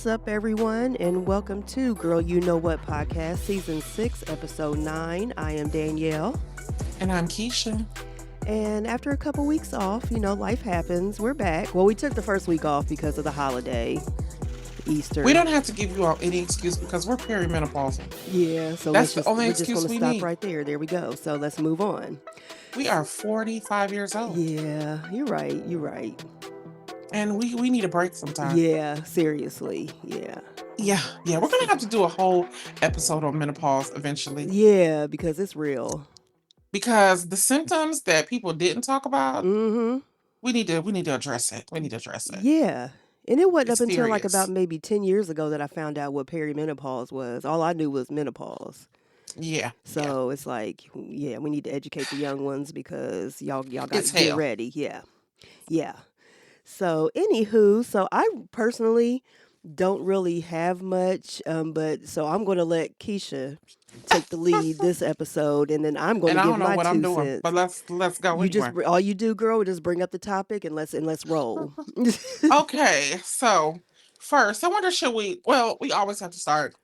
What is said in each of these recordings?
What's up, everyone, and welcome to Girl You Know What podcast, season 6, episode 9. I am Danielle. And I'm Kisha. And after a couple weeks off, life happens. We're back. Well, we took the first week off because of the holiday, Easter. We don't have to give you all any excuse because we're perimenopausal. Yeah, so That's the only we're just going excuse to we stop need. right there. There we go. So let's move on. We are 45 years old. Yeah, you're right. You're right. And we need a break sometime. Yeah, seriously. Yeah. Yeah. We're going to have to do a whole episode on menopause eventually. Yeah, because it's real. Because the symptoms that people didn't talk about, Mm-hmm. we need to address it. We need to address it. Yeah. And it wasn't It's up until like serious. about maybe 10 years ago that I found out what perimenopause was. All I knew was menopause. Yeah. So it's like, yeah, we need to educate the young ones because y'all got It's to get hell. ready. Yeah. Yeah. So anywho, so I personally don't really have much, but so I'm going to let Keisha take the lead this episode, and then I'm going And to I give don't know my what I'm 2 doing, cents. but let's go You just anyway. all you do, girl, just bring up the topic and let's roll. Okay, so first, I wonder, should we? Well, we always have to start.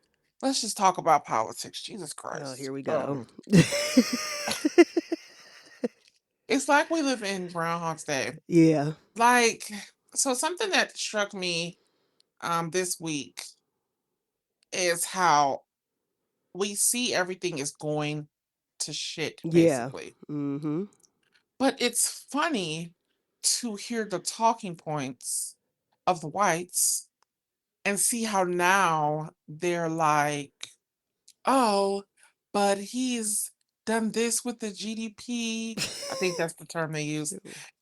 Let's just talk about politics. Jesus Oh, Christ. here we go. It's like we live in Groundhog's Day. Yeah. Like, so something that struck me this week is how we see everything is going to shit, Yeah. basically. Mm-hmm. But it's funny to hear the talking points of the whites and see how now they're like, oh, but he's done this with the GDP. I think that's the term they use.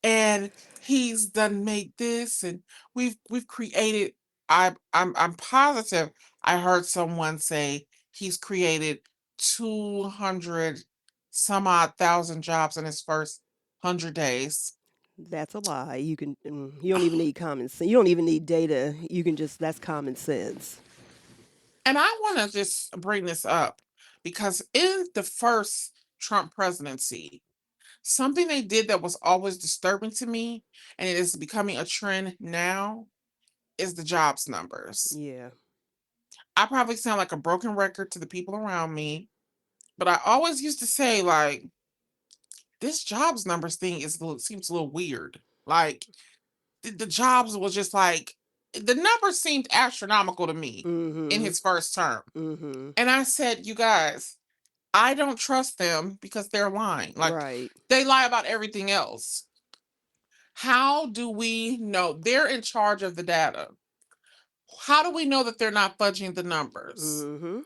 And he's done made this, and we've created. I'm positive. I heard someone say he's created 200 some odd thousand jobs in his first 100 days. That's a lie. You don't even need common sense. You don't even need data. That's common sense. And I want to just bring this up because in the first Trump presidency, something they did that was always disturbing to me, and it is becoming a trend now, is the jobs numbers. Yeah. I probably sound like a broken record to the people around me, but I always used to say, like, this jobs numbers thing seems a little weird. Like, the jobs was just like, the numbers seemed astronomical to me in Mm-hmm. his first term. Mm-hmm. And I said, you guys, I don't trust them because they're lying. Like, Right. they lie about everything else. How do we know they're in charge of the data? How do we know that they're not fudging the numbers? Mm-hmm.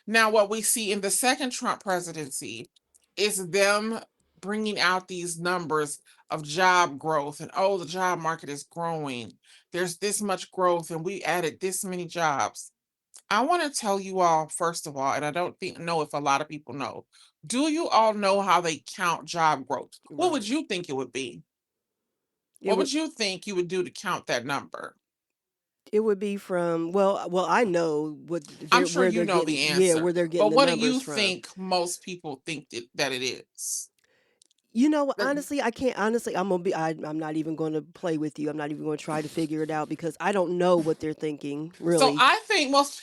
Now, what we see in the second Trump presidency is them bringing out these numbers of job growth, and oh, the job market is growing. There's this much growth, and we added this many jobs. I want to tell you all, first of all, and I don't know if a lot of people know. Do you all know how they count job growth? What would Right. you think it would be? It What would would you think you would do to count that number? it would be from well I know I'm sure where you they're know getting the answer, where they're getting but the what do numbers you from. think most people think that it is? That- Honestly, I can't. Honestly, I'm not even going to play with you. I'm not even going to try to figure it out because I don't know what they're thinking, So really. I think most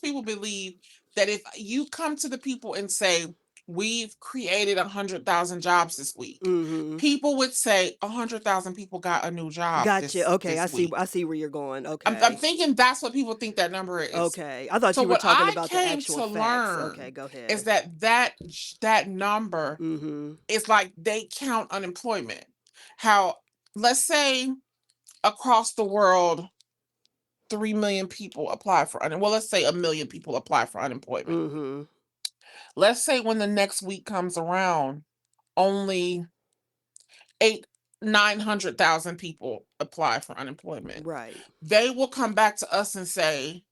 people believe that if you come to the people and say, we've created 100,000 jobs this week, Mm-hmm. people would say 100,000 people got a new job Gotcha. this Okay, this week. I see where you're going. I'm Okay. thinking that's what people think that number is. Okay. I thought So you were what talking I about the came actual to facts. learn Okay, go is ahead. that number Mm-hmm. is like they count unemployment. How, let's say, across the world 3 million people apply for well, let's say 1 million people apply for unemployment. Mm-hmm. Let's say when the next week comes around, only 900,000 people apply for unemployment. Right. They will come back to us and say,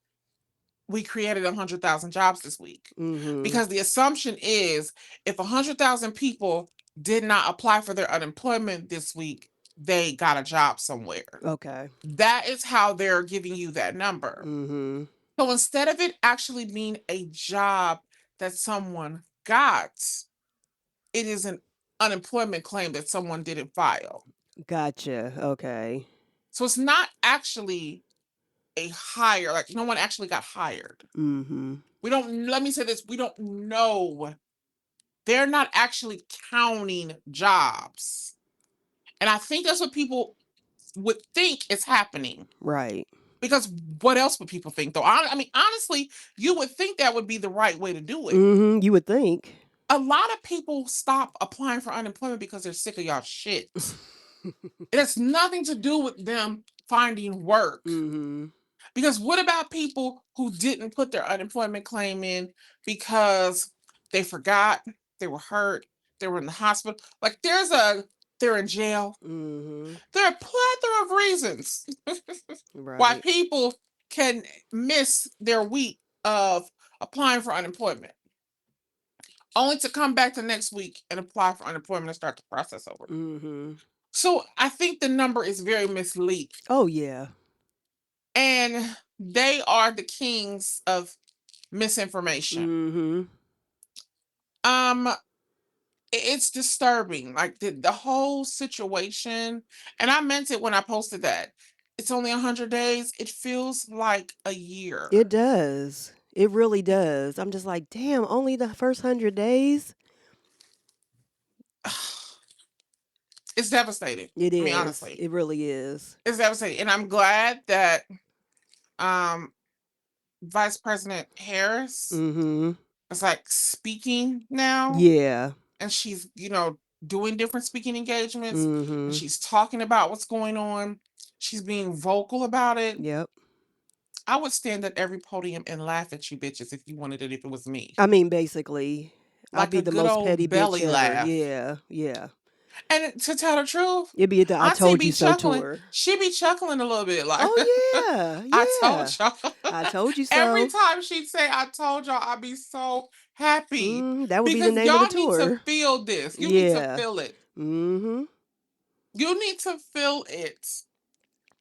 we created 100,000 jobs this week. Mm-hmm. Because the assumption is, if 100,000 people did not apply for their unemployment this week, they got a job somewhere. Okay. That is how they're giving you that number. Mm-hmm. So instead of it actually being a job that someone got, it is an unemployment claim that someone didn't file. Gotcha. Okay. So it's not actually a hire. Like no one actually got hired. Mm-hmm. We don't. Let me say this: we don't know. They're not actually counting jobs, and I think that's what people would think is happening. Right. Because what else would people think, though? I mean, honestly, you would think that would be the right way to do it. Mm-hmm. You would think. A lot of people stop applying for unemployment because they're sick of y'all shit. It has nothing to do with them finding work. Mm-hmm. Because what about people who didn't put their unemployment claim in because they forgot, they were hurt, they were in the hospital? Like they're in jail. Mm-hmm. There are a plethora of reasons why Right. people can miss their week of applying for unemployment, only to come back the next week and apply for unemployment and start the process over. Mm-hmm. So I think the number is very misleading. Oh yeah. And they are the kings of misinformation. Mm-hmm. Um, it's disturbing, like the whole situation. And I meant it when I posted that. It's only 100 days. It feels like a year. It does. It really does. I'm just like, damn, only the first 100 days? It's devastating. It I mean, is. honestly, It really is. it's devastating. And I'm glad that um Vice President Harris Mm-hmm. is like speaking now, Yeah. and she's, doing different speaking engagements, and Mm-hmm. she's talking about what's going on. She's being vocal about it. Yep. I would stand at every podium and laugh at you bitches if you wanted it, if it was me. I mean, basically, I'd Like be a the good most petty old bitch belly ever. laugh. Yeah. Yeah. And to tell the truth, It'd be the I Auntie told be you so chuckling. tour. She be chuckling a little bit like, Oh yeah. I told Yeah. y'all. I told you Every so. time she'd say, I told y'all, I'd be so happy. That would be the Because name of the y'all need to tour. feel this. You need to Yeah. feel it. Mm-hmm. You need to feel it.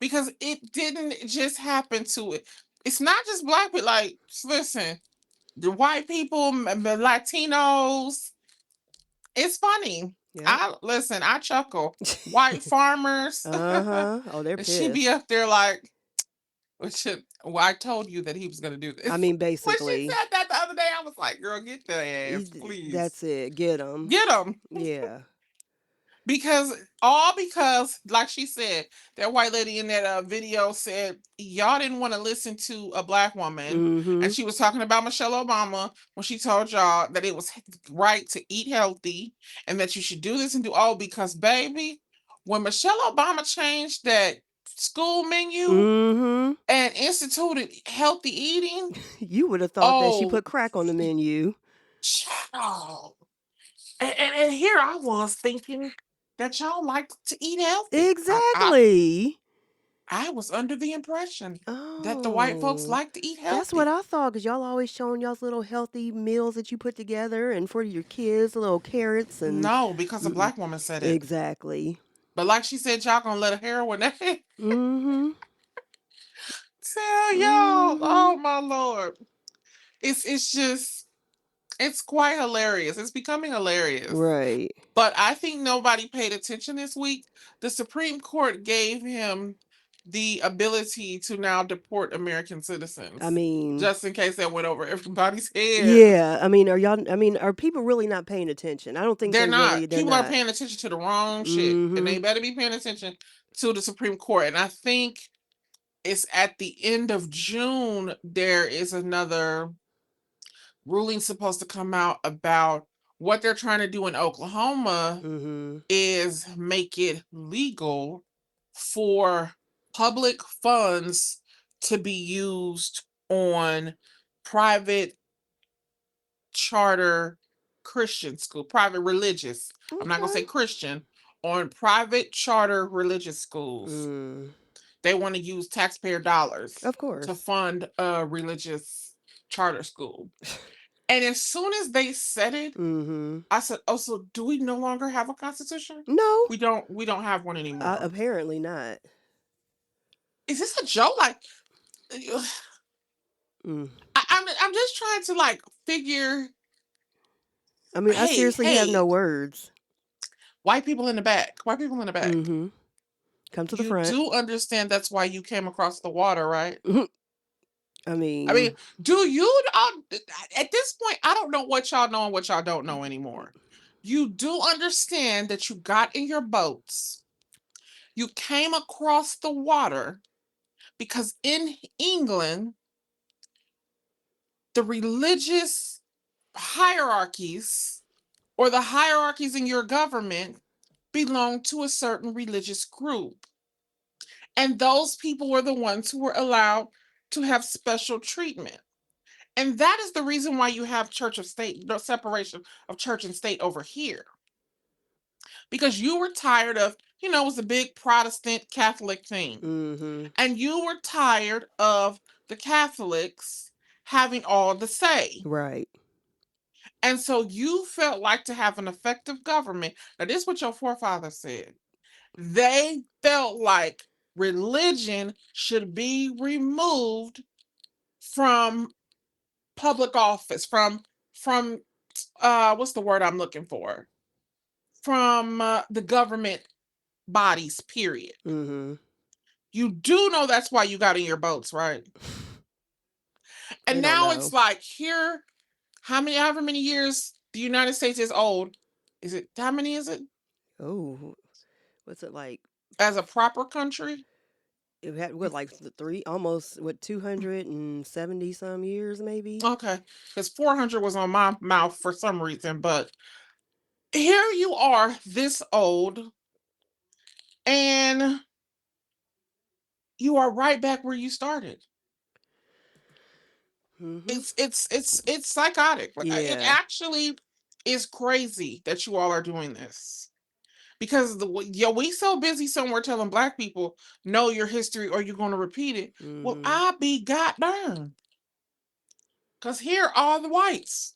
Because it didn't just happen to it. It's not just black people. Like, listen, the white people, the Latinos, it's funny. Yep. I listen, I chuckle. White farmers. Uh-huh. Oh, they're And she be pissed. up there like, well, I told you that he was gonna do I this. mean, When she basically, said that the other day, I was like, girl, get the ass, please. that's it. Get them. Get him. Yeah. Because like she said, that white lady in that video said y'all didn't want to listen to a black woman, Mm-hmm. and she was talking about Michelle Obama when she told y'all that it was right to eat healthy and that you should do this and do all, because baby, when Michelle Obama changed that school menu Mm-hmm. and instituted healthy eating, You would have thought that she oh put crack on the menu. child. And here I was thinking that y'all like to eat healthy. Exactly. I was under the impression that the white folks Oh, like to eat that's what healthy. I thought. Cause y'all always showing y'all's little healthy meals that you put together, and for your kids, little carrots and. No, because a Mm-mm. black woman said it. Exactly. But like she said, y'all gonna let a heroin Mm-hmm. tell y'all. Mm-hmm. Oh my lord. It's just it's quite hilarious. It's becoming hilarious. Right. But I think nobody paid attention this week. The Supreme Court gave him the ability to now deport American I citizens, mean, just in case that went over everybody's head. yeah. I mean, are y'all? I mean, are people really not paying attention? I don't think They're they really. not. They're People are not. paying attention to the wrong shit, and Mm-hmm. they better be paying attention to the Supreme Court. And I think it's at the end of June, there is another ruling supposed to come out about what they're trying to do in Oklahoma Mm-hmm. is make it legal for public funds to be used on private charter Christian school, private religious. I'm not going to Okay. say Christian, on private charter religious schools. Mm. They want to use taxpayer dollars Of to course. fund a religious charter school. And as soon as they said it, Mm-hmm. I said, "Oh, so do we no longer have a constitution? No. We don't have one anymore. Apparently not. Is this a joke? Like, Mm. I'm just trying to like figure. I mean, I Hey, seriously have hey, no words. white people in the back. White people in the back. Mm-hmm. Come to the You front. do understand that's why you came across the water, right? I I mean, mean, do you at this point, I don't know what y'all know and what y'all don't know anymore. You do understand that you got in your boats, you came across the water because in England, the religious hierarchies or the hierarchies in your government belong to a certain religious group. And those people were the ones who were allowed to have special treatment. And that is the reason why you have church of state, the separation of church and state over here. Because you were tired of, it was a big Protestant Catholic thing. mm-hmm. And you were tired of the Catholics having all the say. Right. And so you felt like to have an effective government. Now, this is what your forefathers said. They felt like religion should be removed from public office, from what's the word I'm looking for? From the government bodies, period. Mm-hmm. You do know that's why you got in your boats, right? They And don't now it's know. like here, however many years the United States is old. Is it how many is it? Oh, what's it like? As a proper country? It had what, like three, almost what, 270 some years, maybe. Okay. Because 400 was on my mouth for some reason, but here you are this old and you are right back where you started. Mm-hmm. It's psychotic. Like it Yeah. actually is crazy that you all are doing this because we so busy somewhere telling black people know your history or you're going to repeat it. Well, Mm-hmm. I be goddamn, because here are the whites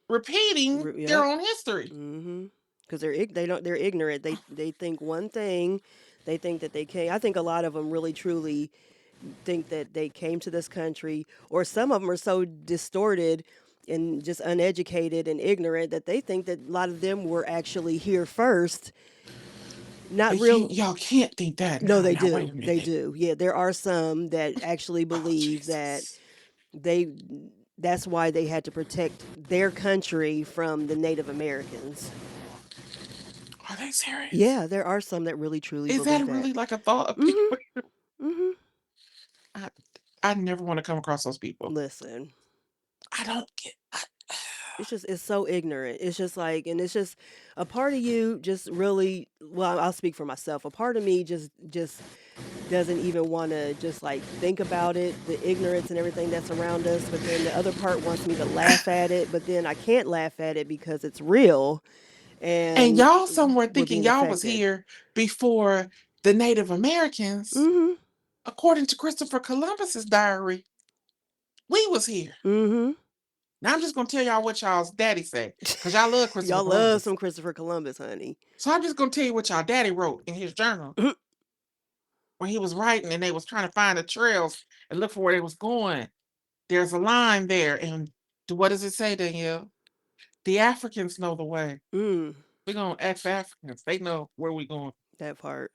repeating their Yep. own history. Mm-hmm. Because they're ignorant. They think one thing. They think that they can. I think a lot of them really truly think that they came to this country, or some of them are so distorted and just uneducated and ignorant that they think that a lot of them were actually here first. Not But real. y'all can't think that No, now. they Now wait do. a They minute. do. Yeah, there are some that actually Oh believe that Jesus. they that's why they had to protect their country from the Native Americans. Are they serious? Yeah, there are some that really truly Is believe that that. really like a thought of Mhm. people? Mhm. I, I never want to come across those people. Listen, I don't get. it's so ignorant. It's just like, and it's just a part of you just really, well, I'll speak for myself. A part of me just doesn't even want to just like think about it, the ignorance and everything that's around us, but then the other part wants me to laugh at it, but then I can't laugh at it because it's real And and y'all somewhere we're thinking being y'all was affected. here before the Native Americans. Mhm. According to Christopher Columbus's diary, we was here. Mhm. Now I'm just gonna tell y'all what y'all's daddy said, because y'all love Christopher Y'all love Columbus. some Christopher Columbus, honey. So I'm just gonna tell you what y'all daddy wrote in his journal when he was writing and they was trying to find the trails and look for where they was going. There's a line there, and what does it say, Danielle? The Africans know the way. Mm, We're gonna ask the Africans. They know where we going. that part.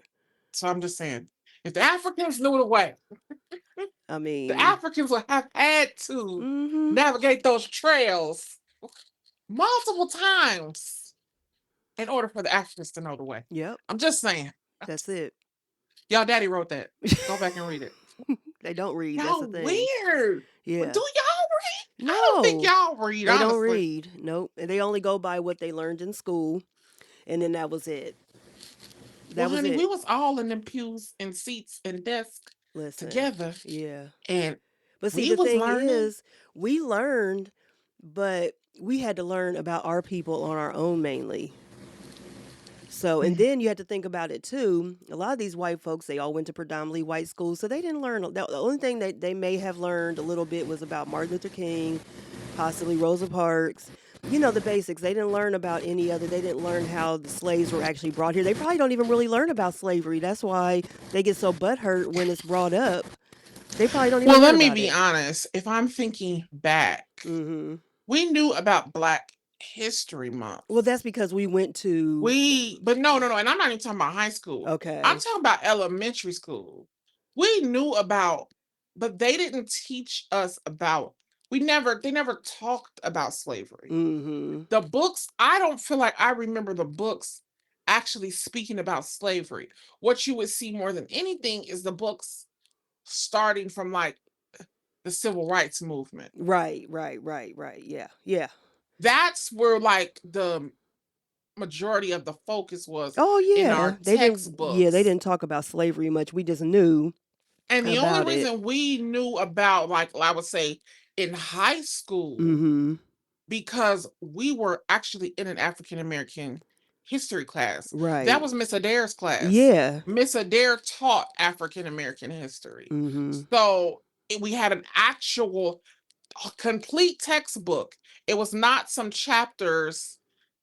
So I'm just saying, if the Africans knew the way, I the mean, Africans would have had to mhm. navigate those trails multiple times in order for the Africans to know the way. Yep, I'm just saying. that's it. Y'all daddy wrote that. Go back and read it. They don't read. That's the Y'all thing. weird. But do Yeah. y'all read? I don't think No, y'all read, they don't honestly. read. Nope. And they only go by what they learned in school, and then that was it. Well, That was honey, we it. was all in them pews and seats and desks Listen. together, Yeah. and But see, we the was thing learning. is, we learned, but we had to learn about our people on our own mainly. So, and then you had to think about it too. A lot of these white folks, they all went to predominantly white schools, so they didn't learn. The only thing that they may have learned a little bit was about Martin Luther King, possibly Rosa Parks. You know, the basics. They didn't learn about any other. They didn't learn how the slaves were actually brought here. They probably don't even really learn about slavery. That's why they get so butthurt when it's brought up. They probably don't even Well, learn let me about be it. honest. If I'm thinking back, Mm-hmm. we knew about Black. History Month. Well, that's because we went to. But no, and I'm not even talking about high school. I'm Okay. talking about elementary school. We knew about, but they didn't teach us about, they never talked about slavery. Mm-hmm. The books, I don't feel like I remember the books actually speaking about slavery. What you would see more than anything is the books starting from like the civil rights movement. Right. Yeah. Yeah. That's where like the majority of the focus was Oh in yeah. our They didn't. Yeah, they textbooks. didn't talk about slavery much. We just knew And the only about it. reason we knew about, like I would say, in high school, Mm-hmm. because we were actually in an African American history class. That Right. was Miss Adair's class. Yeah. Miss Adair taught African American history. Mm-hmm. So we had an actual complete textbook. It was not some chapters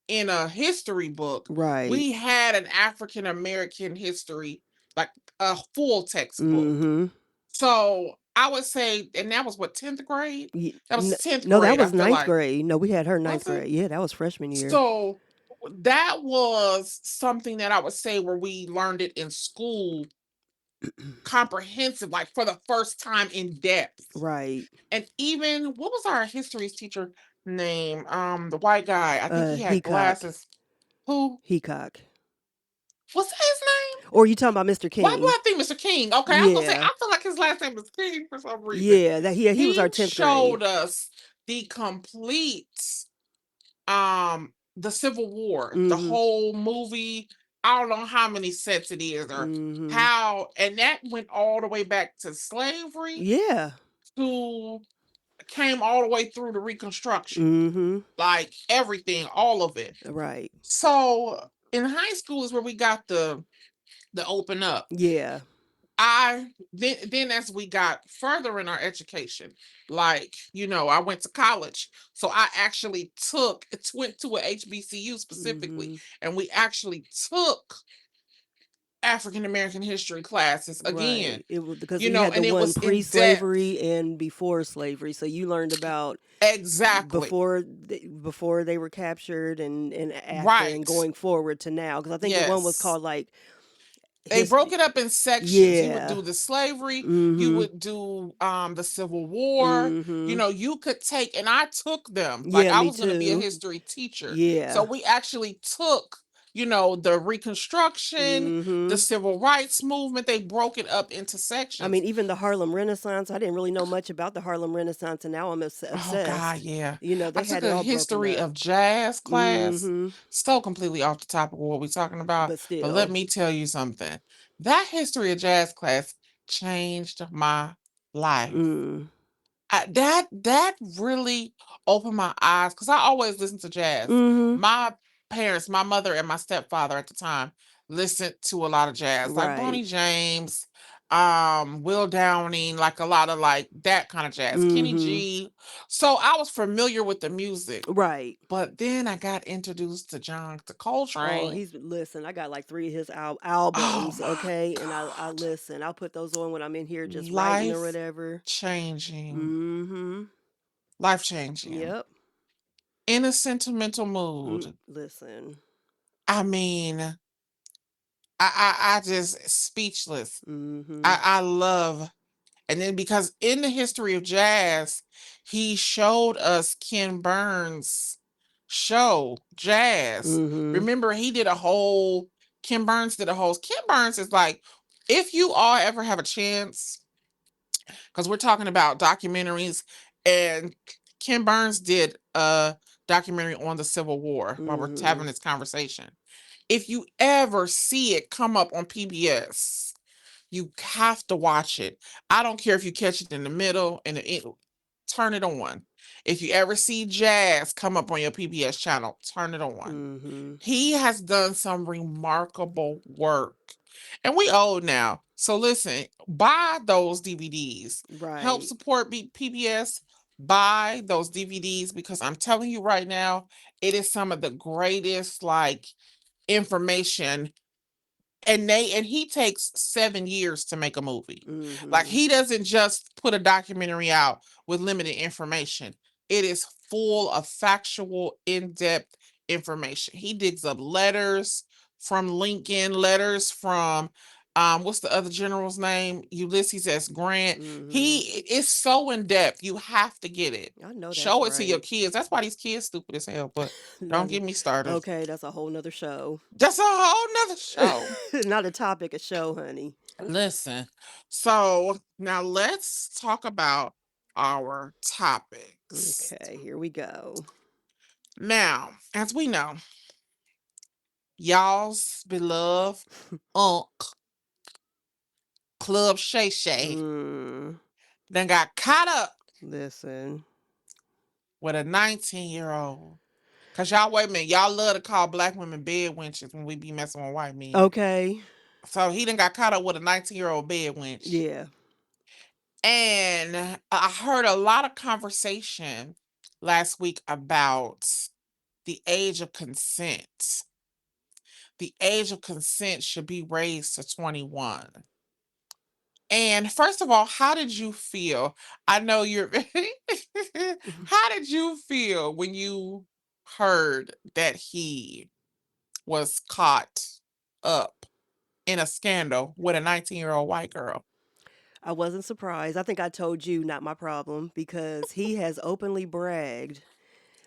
in a history book. Right. We had an African American history, like a full textbook. Mm-hmm. So I would say, and that was what, 10th grade? That was 10th No, that grade, I was feel ninth like. grade. No, we had her ninth Was it? grade. Yeah, that was freshman year. So that was something that I would say where we learned it in school, comprehensive, like for the first time in depth. Right. And even what was our history teacher name? The white guy. I think he had Heacock. glasses. Who? Heacock. What's his name? Or you talking about Mr. Why do King? I think Mr. King? Okay, I was gonna say Yeah. I feel like his last name was King for some reason. Yeah, that he was our He 10th grade. showed us the complete the Civil War, the Mhm. whole movie. I don't know how many sets it is or Mhm. how, and that went all the way back to slavery Yeah. to came all the way through the Reconstruction, Mhm. like everything, all of it. Right. So in high school is where we got the open up. Yeah. I then as we got further in our education, like I went to college, so I actually went to a HBCU specifically, Mhm. and we actually took African American history classes again, Right. It was because we had the and it one was in depth. pre-slavery and before slavery. So you learned about Exactly. before they were captured and after and Right. going forward to now, because I think the one was Yes. called like They broke history. it up in sections. You would Yeah. do the slavery, you Mhm. would do the Civil War. Mhm. You could take, and I took them. Like Yeah, I me was going to be a too. history teacher. So Yeah. we actually took, the Reconstruction, the Mhm. Civil Rights movement. They broke it up into I sections. mean, even the Harlem Renaissance, I didn't really know much about the Harlem Renaissance, and now I'm Oh God, obsessed. yeah. You know, I they took had it a all broken history up. of jazz class. Mhm. So completely off the topic of what we're talking about. But But let still. me tell you something. That history of jazz class changed my life. Mm. That really opened my eyes because I always listened to jazz. Mhm. My parents, my mother and my stepfather at the time listened to a lot of jazz, like Right. Bonnie James, Will Downing, like a lot of like that kind of jazz, Kenny Mhm. G. So I was familiar with the music. Right. But then I got introduced to John to Oh, Coltrane. he's listen. I got like three of his Oh albums, my okay, and I God. listen. I'll put those on when I'm in here just writing or Life whatever. changing. Mhm. Life changing. Yep. In a sentimental mood. Listen. I mean, I just speechless. Mhm. I love, and then because in the history of jazz, he showed us Ken Burns' show, Jazz. Mhm. Remember, Ken Burns did a whole, Ken Burns is like, if you all ever have a chance, because we're talking about documentaries, and Ken Burns did a documentary on the Civil War while we're having Mhm. this conversation. If you ever see it come up on PBS, you have to watch it. I don't care if you catch it in the middle and turn it on. If you ever see jazz come up on your PBS channel, turn it on. Mhm. He has done some remarkable work. And we old now. So listen, buy those DVDs. Help Right. support PBS. Buy those DVDs because I'm telling you right now, it is some of the greatest like information, and he takes 7 years to make a movie. Like Mhm. he doesn't just put a documentary out with limited information. It is full of factual, in-depth information. He digs up letters from Lincoln, letters from what's the other general's name? Ulysses S. Grant. He Mhm. is so in depth. You have to get it. I know that's Show it to your right. kids. That's why these kids stupid as hell. But don't That's get me started. okay. That's a whole nother show. That's a whole nother show. Not a topic, a show, honey. Listen. So now let's talk about our topics. Okay, here we go. Now, as we know, y'all's beloved Unc Club Shay Shay Mm, then got caught up listen. with a 19-year-old. Cause y'all, wait a minute, y'all love to call black women bed wenches when we be messing with white men. Okay. So he done got caught up with a 19-year-old bed wench. Yeah. And I heard a lot of conversation last week about the age of consent. The age of consent should be raised to 21. And first of all, how did you feel? I know you're how did you feel when you heard that he was caught up in a scandal with a 19-year-old white girl? I wasn't surprised. I think I told you not my problem because he has openly bragged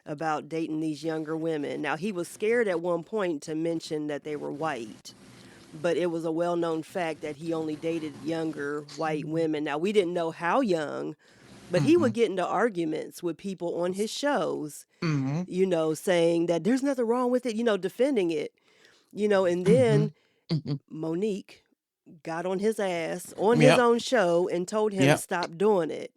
about dating these younger women. Now, he was scared at one point to mention that they were white, but it was a well known fact that he only dated younger white women. Now, we didn't know how young, but he Mm-hmm. would get into arguments with people on his shows, Mm-hmm. saying that there's nothing wrong with it, defending it, and Mm-hmm. then Mm-hmm. Monique got on his ass on his Yep. own show and told him to Yep. stop doing it.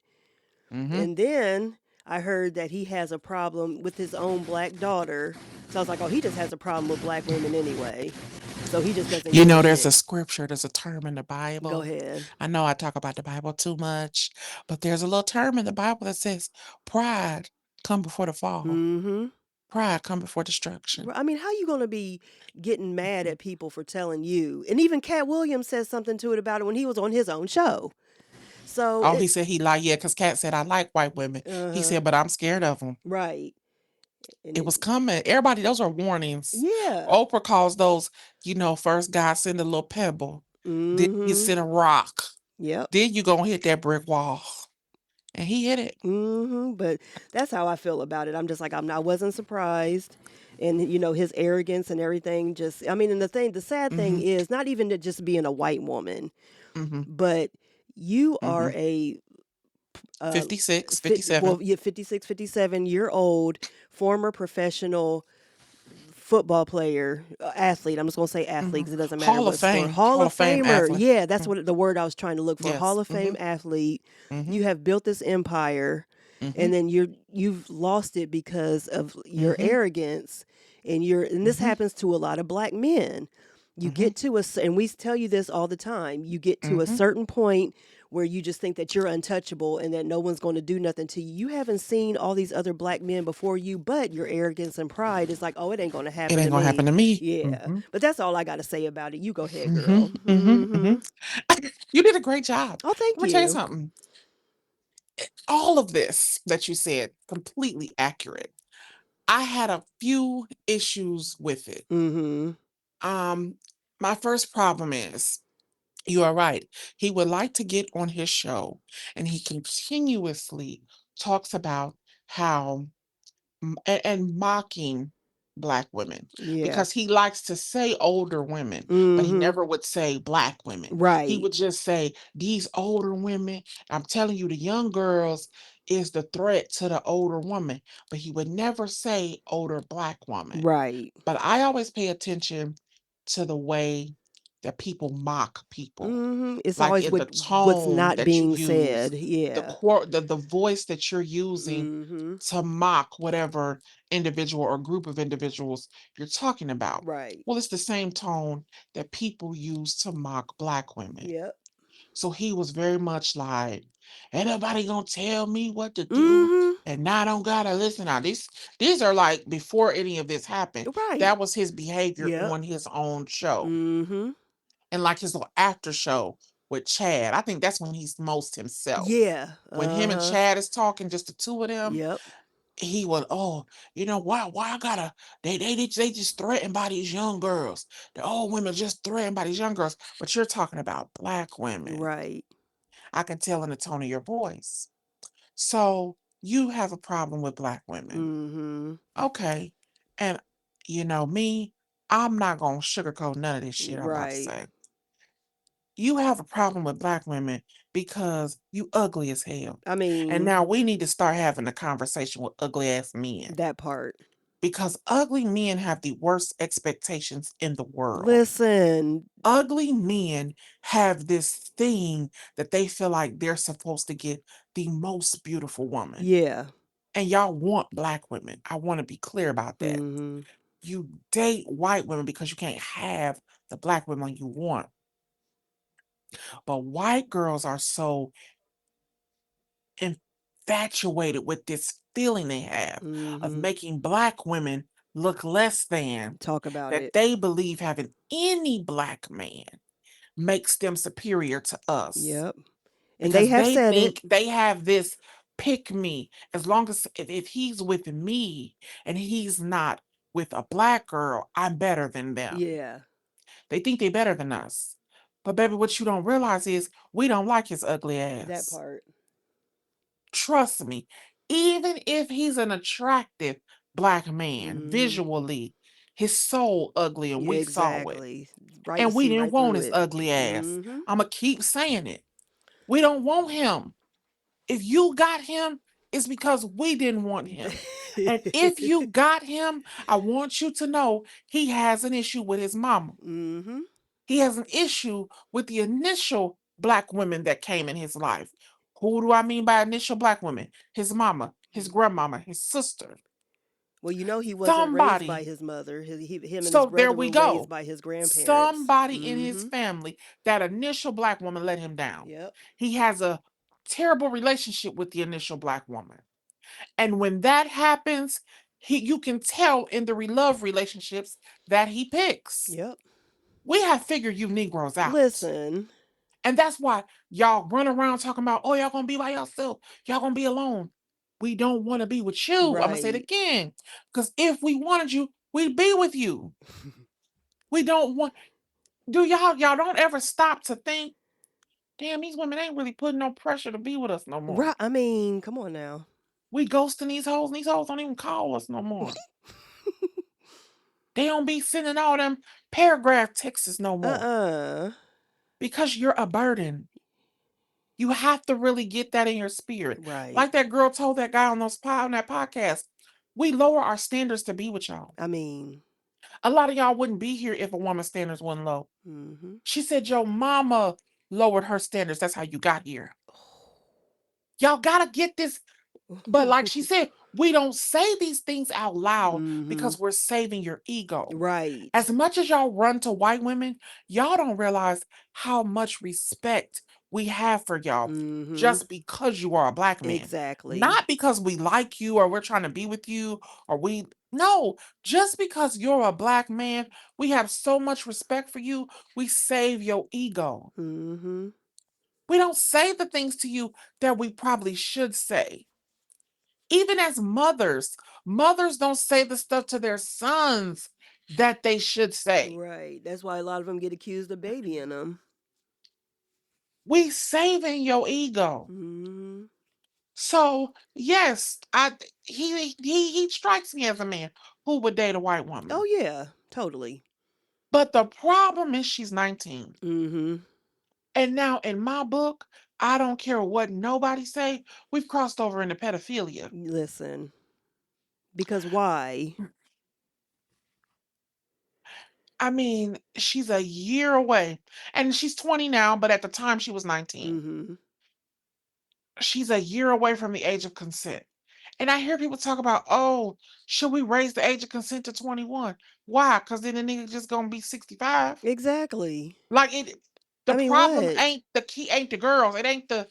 Mm-hmm. And then I heard that he has a problem with his own black daughter. So I was like, oh, he just has a problem with black women anyway. So he just doesn't You give a know, there's a shit. scripture, there's a term in the Go Bible. ahead. I know I talk about the Bible too much, but there's a little term in the Bible that says, pride come before the fall. Mm-hmm. Pride come before destruction. I mean, how you gonna be getting mad at people for telling you? And even Cat Williams says something to it about it when he was on his own show. So Oh, he it, said he like, yeah, because Cat said, I like white women. He uh-huh, said, but I'm scared of them. right, and It was coming. Everybody, those are warnings. yeah, Oprah calls those, first God send a little pebble, then he mm-hmm, send a rock, yep. then you gonna hit that brick wall. And he hit it. But that's how I feel about it. I'm just like I wasn't surprised, and his arrogance and everything. Just I mean, and the sad thing Mm-hmm. is not even to just being a white woman, Mm-hmm. but you Mm-hmm. are a 56, 57. you're 56, 57 year old former professional football player, athlete. I'm just gonna say athlete Mhm. because it doesn't matter Hall of what sport. Fame, Hall Hall of of Fame Famer. athlete. Yeah, that's Mm, what the word I was trying to look for. yes. Hall of Fame Mhm, athlete. mhm, You have built this empire, and mhm, then you've lost it because of your mhm, arrogance. And this mhm, happens to a lot of black men. You mhm, get to and we tell you this all the time. You get to a mhm. certain point where you just think that you're untouchable and that no one's going to do nothing to you. You haven't seen all these other black men before you, but your arrogance and pride is like, oh, it ain't going to It happen ain't to gonna happen me. to me. Yeah. Mhm, But that's all I got to say about it. You go ahead, mhm, girl. mhm, Hmm. mhm. You did a great job. Oh, I'm thank gonna tell you you. something. All of this that you said, completely accurate. I had a few issues with it. Hmm. Um, my first problem is you are right. He would like to get on his show, and he continuously talks about how and mocking black women Yeah. because he likes to say older women, but he Hmm. never would say black women. He Right. would just say these older women. I'm telling you, the young girls is the threat to the older woman, but he would never say older black woman. Right. But I always pay attention to the way that people mock people, It's like always in the what's tone not that you being use, said. the Yeah. quote, the voice that you're using Hmm. to mock whatever individual or group of individuals you're talking about. Right. Well, it's the same tone that people use to mock black women. Yep. So he was very much like, ain't nobody gonna tell me what to do, Hmm. and now I don't gotta listen. Now these are like before any of this happened. Right. That was his behavior Yep. on his own show. Hmm. And like his little after show with Chad. I think that's when he's most himself. Yeah. When him and Uh-huh. Chad is talking, just the two of them, Yep. he would, oh, why I gotta, they just threatened by these young girls. The old women just threatened by these young girls. But you're talking about black women. Right. I can tell in the tone of your voice. So you have a problem with black women. Mm-hmm. Okay. And me, I'm not gonna sugarcoat none of this shit I'm about to Right. say. You have a problem with black women because you ugly as hell. I And mean, now we need to start having a conversation with ugly ass men. that part. Because ugly men have the worst expectations in the world. Listen, Ugly men have this thing that they feel like they're supposed to get the most beautiful woman. yeah. And y'all want black women. I want to be clear about that. Mm-hmm. You date white women because you can't have the black women you want. But white girls are so infatuated with this feeling they have of Mm-hmm. making black women look less than, Talk about that it. they believe having any black man makes them superior to us Yep. And they because have they said it. think they have this pick me. As long as if he's with me and he's not with a black girl, I'm better than them. Yeah. They think they're better than us. But baby, what you don't realize is we don't like his ugly That ass. part. Trust me, even if he's an attractive black man Mm-hmm. visually, his soul ugly and Yeah, we saw it. exactly. Right, And we see didn't right want through his it. ugly ass. Mm-hmm. I'ma keep saying it. We don't want him. If you got him, it's because we didn't want him. And if you got him, I want you to know he has an issue with his mama. mm-hmm. He has an issue with the initial black women that came in his life. Who do I mean by initial black women? His mama, his grandmama, his sister. Well, you know he wasn't raised by Somebody. his mother. Him and his So there brother we were raised go. by his grandparents. Somebody in his Mm-hmm. family, that initial black woman let him down. Yep. He has a terrible relationship with the initial black woman. And when that happens, you can tell in the love relationships that he picks. Yep. We have figured you Negroes out. Listen. And that's why y'all run around talking about, oh, y'all gonna be by yourself. Y'all gonna be alone. We don't want to be with you. I'm gonna say it Right. again. Because if we wanted you, we'd be with you. We don't want, do y'all don't ever stop to think, damn, these women ain't really putting no pressure to be with us no more. Right. I mean, come on now. We ghosting these hoes, and these hoes don't even call us no more. They don't be sending all them paragraph texts no more Uh-uh. because you're a burden. You have to really get that in your spirit. Right. Like that girl told that guy on that podcast, we lower our standards to be with y'all. I mean, A lot of y'all wouldn't be here if a woman's standards wasn't low. mm-hmm. She said your mama lowered her standards. That's how you got here. Y'all gotta get this. But like she said, we don't say these things out loud mm-hmm. because we're saving your ego. Right. As much as y'all run to white women, y'all don't realize how much respect we have for y'all Mm-hmm. just because you are a black man. Exactly. Not because we like you or we're trying to be with you or no, just because you're a black man, we have so much respect for you, we save your ego. Mm-hmm. We don't say the things to you that we probably should say. Even as mothers, mothers don't say the stuff to their sons that they should say. Right. That's why a lot of them get accused of babying them. We saving your ego. Mm-hmm. So yes, he strikes me as a man who would date a white Oh woman. yeah, totally. But the problem is she's 19. Mm-hmm. And now in my book, I don't care what nobody say, we've crossed over into pedophilia. Listen, because why? I mean, she's a year away. And she's 20 now, but at the time she was 19. Mm-hmm. She's a year away from the age of consent. And I hear people talk about, oh, should we raise the age of consent to 21? Why? Because then the nigga just gonna be 65. Exactly. Like the I mean, problem what? ain't the key, ain't the girls, it ain't the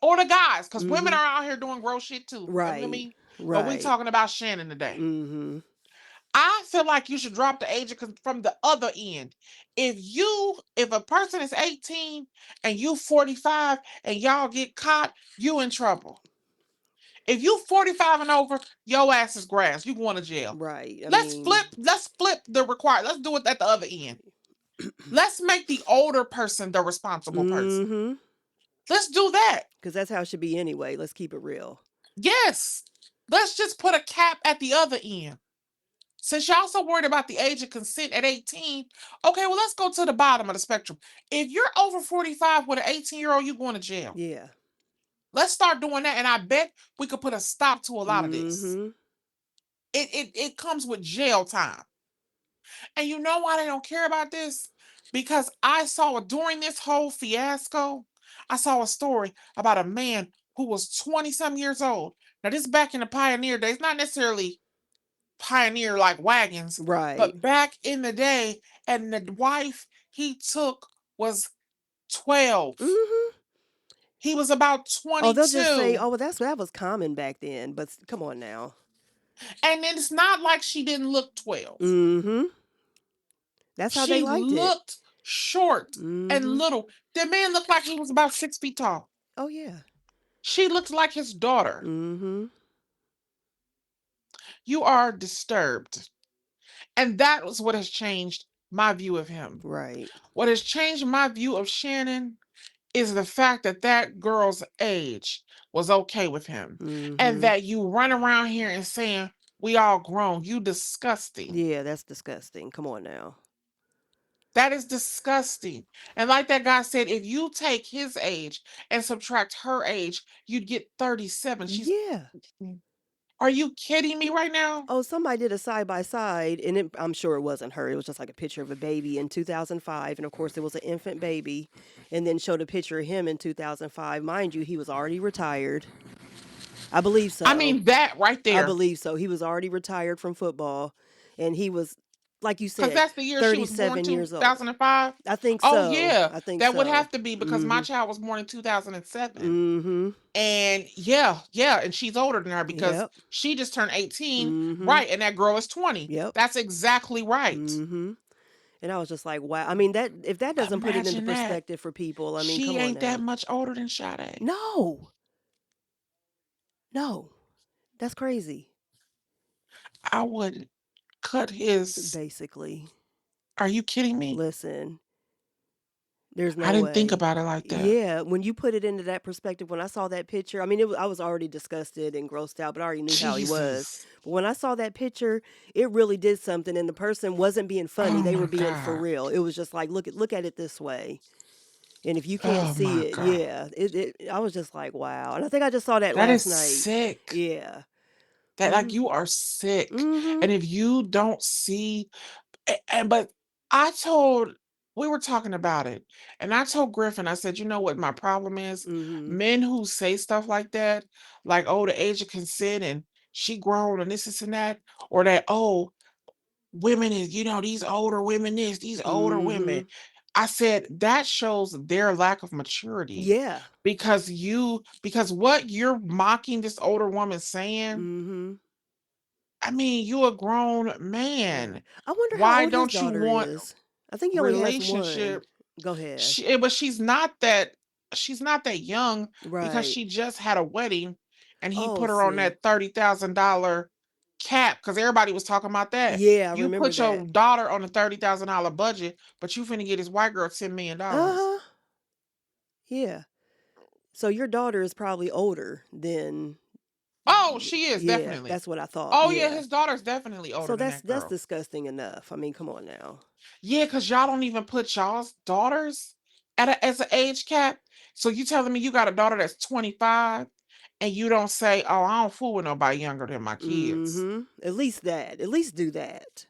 or the guys, because women Mm-hmm. are out here doing gross shit too. I Right. mean, but we Right. talking about Shannon today. Mm-hmm. I feel like you should drop the age of from the other end. If a person is 18 and you 45 and y'all get caught, you in trouble. If you 45 and over, your ass is grass. You going to jail. Right. I Let's mean, flip. Let's flip the required. Let's do it at the other end. Let's make the older person the responsible person. mm-hmm. Let's do that. Because that's how it should be anyway. Let's keep it real. Yes. Let's just put a cap at the other end. Since y'all so worried about the age of consent at 18, okay, well, let's go to the bottom of the spectrum. If you're over 45 with an 18-year-old, you're going to jail. Yeah. Let's start doing that. And I bet we could put a stop to a lot of this. Mm-hmm. It comes with jail time. And you know why they don't care about this? Because I saw during this whole fiasco, I saw a story about a man who was 20 some years old. Now, this back in the pioneer days, not necessarily pioneer like wagons, Right. but back in the day, and the wife he took was 12. Mm-hmm. He was about Oh, they'll just say, 22. "Oh, well, that was common back then." But come on now. And it's not like she didn't look 12. Mm-hmm. That's how they She liked it. looked short and Mm-hmm. little. The man looked like he was about 6 feet tall. Oh yeah. She looked like his daughter. Mm-hmm. You are disturbed. And that was what has changed my view of him. Right. What has changed my view of Shannon is the fact that that girl's age was okay with him. And Mm-hmm. that you run around here and saying, we all grown. You disgusting. Yeah, that's disgusting. Come on now. That is disgusting. And like that guy said, if you take his age and subtract her age, you'd get 37. She's, Yeah. are you kidding me right now? Oh, somebody did a side by side, and I'm sure it wasn't her. It was just like a picture of a baby in 2005, and of course, it was an infant baby, and then showed a picture of him in 2005. Mind you, he was already retired. I believe I so. mean, that right I there. believe so. He was already retired from football, and he was, like you Because said, that's the year she was born, 37 years old. 2005. I think Oh, so. yeah. I think That would so. have to be because my Mm-hmm. child was born in 2007. Mm-hmm. And yeah, yeah. And she's older than her because Yep. she just turned 18. Mm-hmm. Right. And that girl is 20. Yep. That's exactly right. Mm-hmm. And I was just like, wow. I mean, that if that doesn't put it into Imagine that. perspective for people, I mean, She come on ain't that now. much older than Sade. No, no, that's crazy. I would cut his. Basically, Are you kidding me? listen, there's I no didn't think way. about it like that. Yeah, when you put it into that perspective, when I saw that picture, I mean, I was already disgusted and grossed out, but I already knew how he was. Jesus. But when I saw that picture, it really did something, and the person wasn't being funny; Oh they were my being for God. real. It was just like, look at it this way. And if you can't Oh see my it, God. yeah, I was just like, wow. And I think I just saw that That is last night. sick. Yeah. That like Mm-hmm. you are sick. Mm-hmm. And if you don't see and but I told we were talking about it, and I told Griffin, I said, you know what my problem is? Mm-hmm. Men who say stuff like that, like, oh, the age of consent and she grown and this and that, or that, oh, women is, these older women this, these older Mm-hmm. women. I said that shows their lack of maturity Yeah. because what you're mocking this older woman saying, Mm-hmm. I mean, you a grown Yeah. man. I wonder how Why old his don't you daughter want is. I think he only has one. relationship? Go ahead. But she's not that young because Right. she just had a wedding and he Oh, put her on see. that $30,000 cap because everybody was talking about that. Yeah, I You remember put your that. daughter on a $30,000 budget, but you finna get this white girl $10 million. Uh-huh. Yeah. So your daughter is probably older than Oh, she is yeah, definitely. that's what I thought. Oh yeah, Yeah. his daughter's definitely older So than that's that that's girl. disgusting enough. I mean, come on now. Yeah, because y'all don't even put y'all's daughters as an age cap. So you telling me you got a daughter that's 25 and you don't say, oh, I don't fool with nobody younger than my kids. Mm-hmm. At least that. At least do that.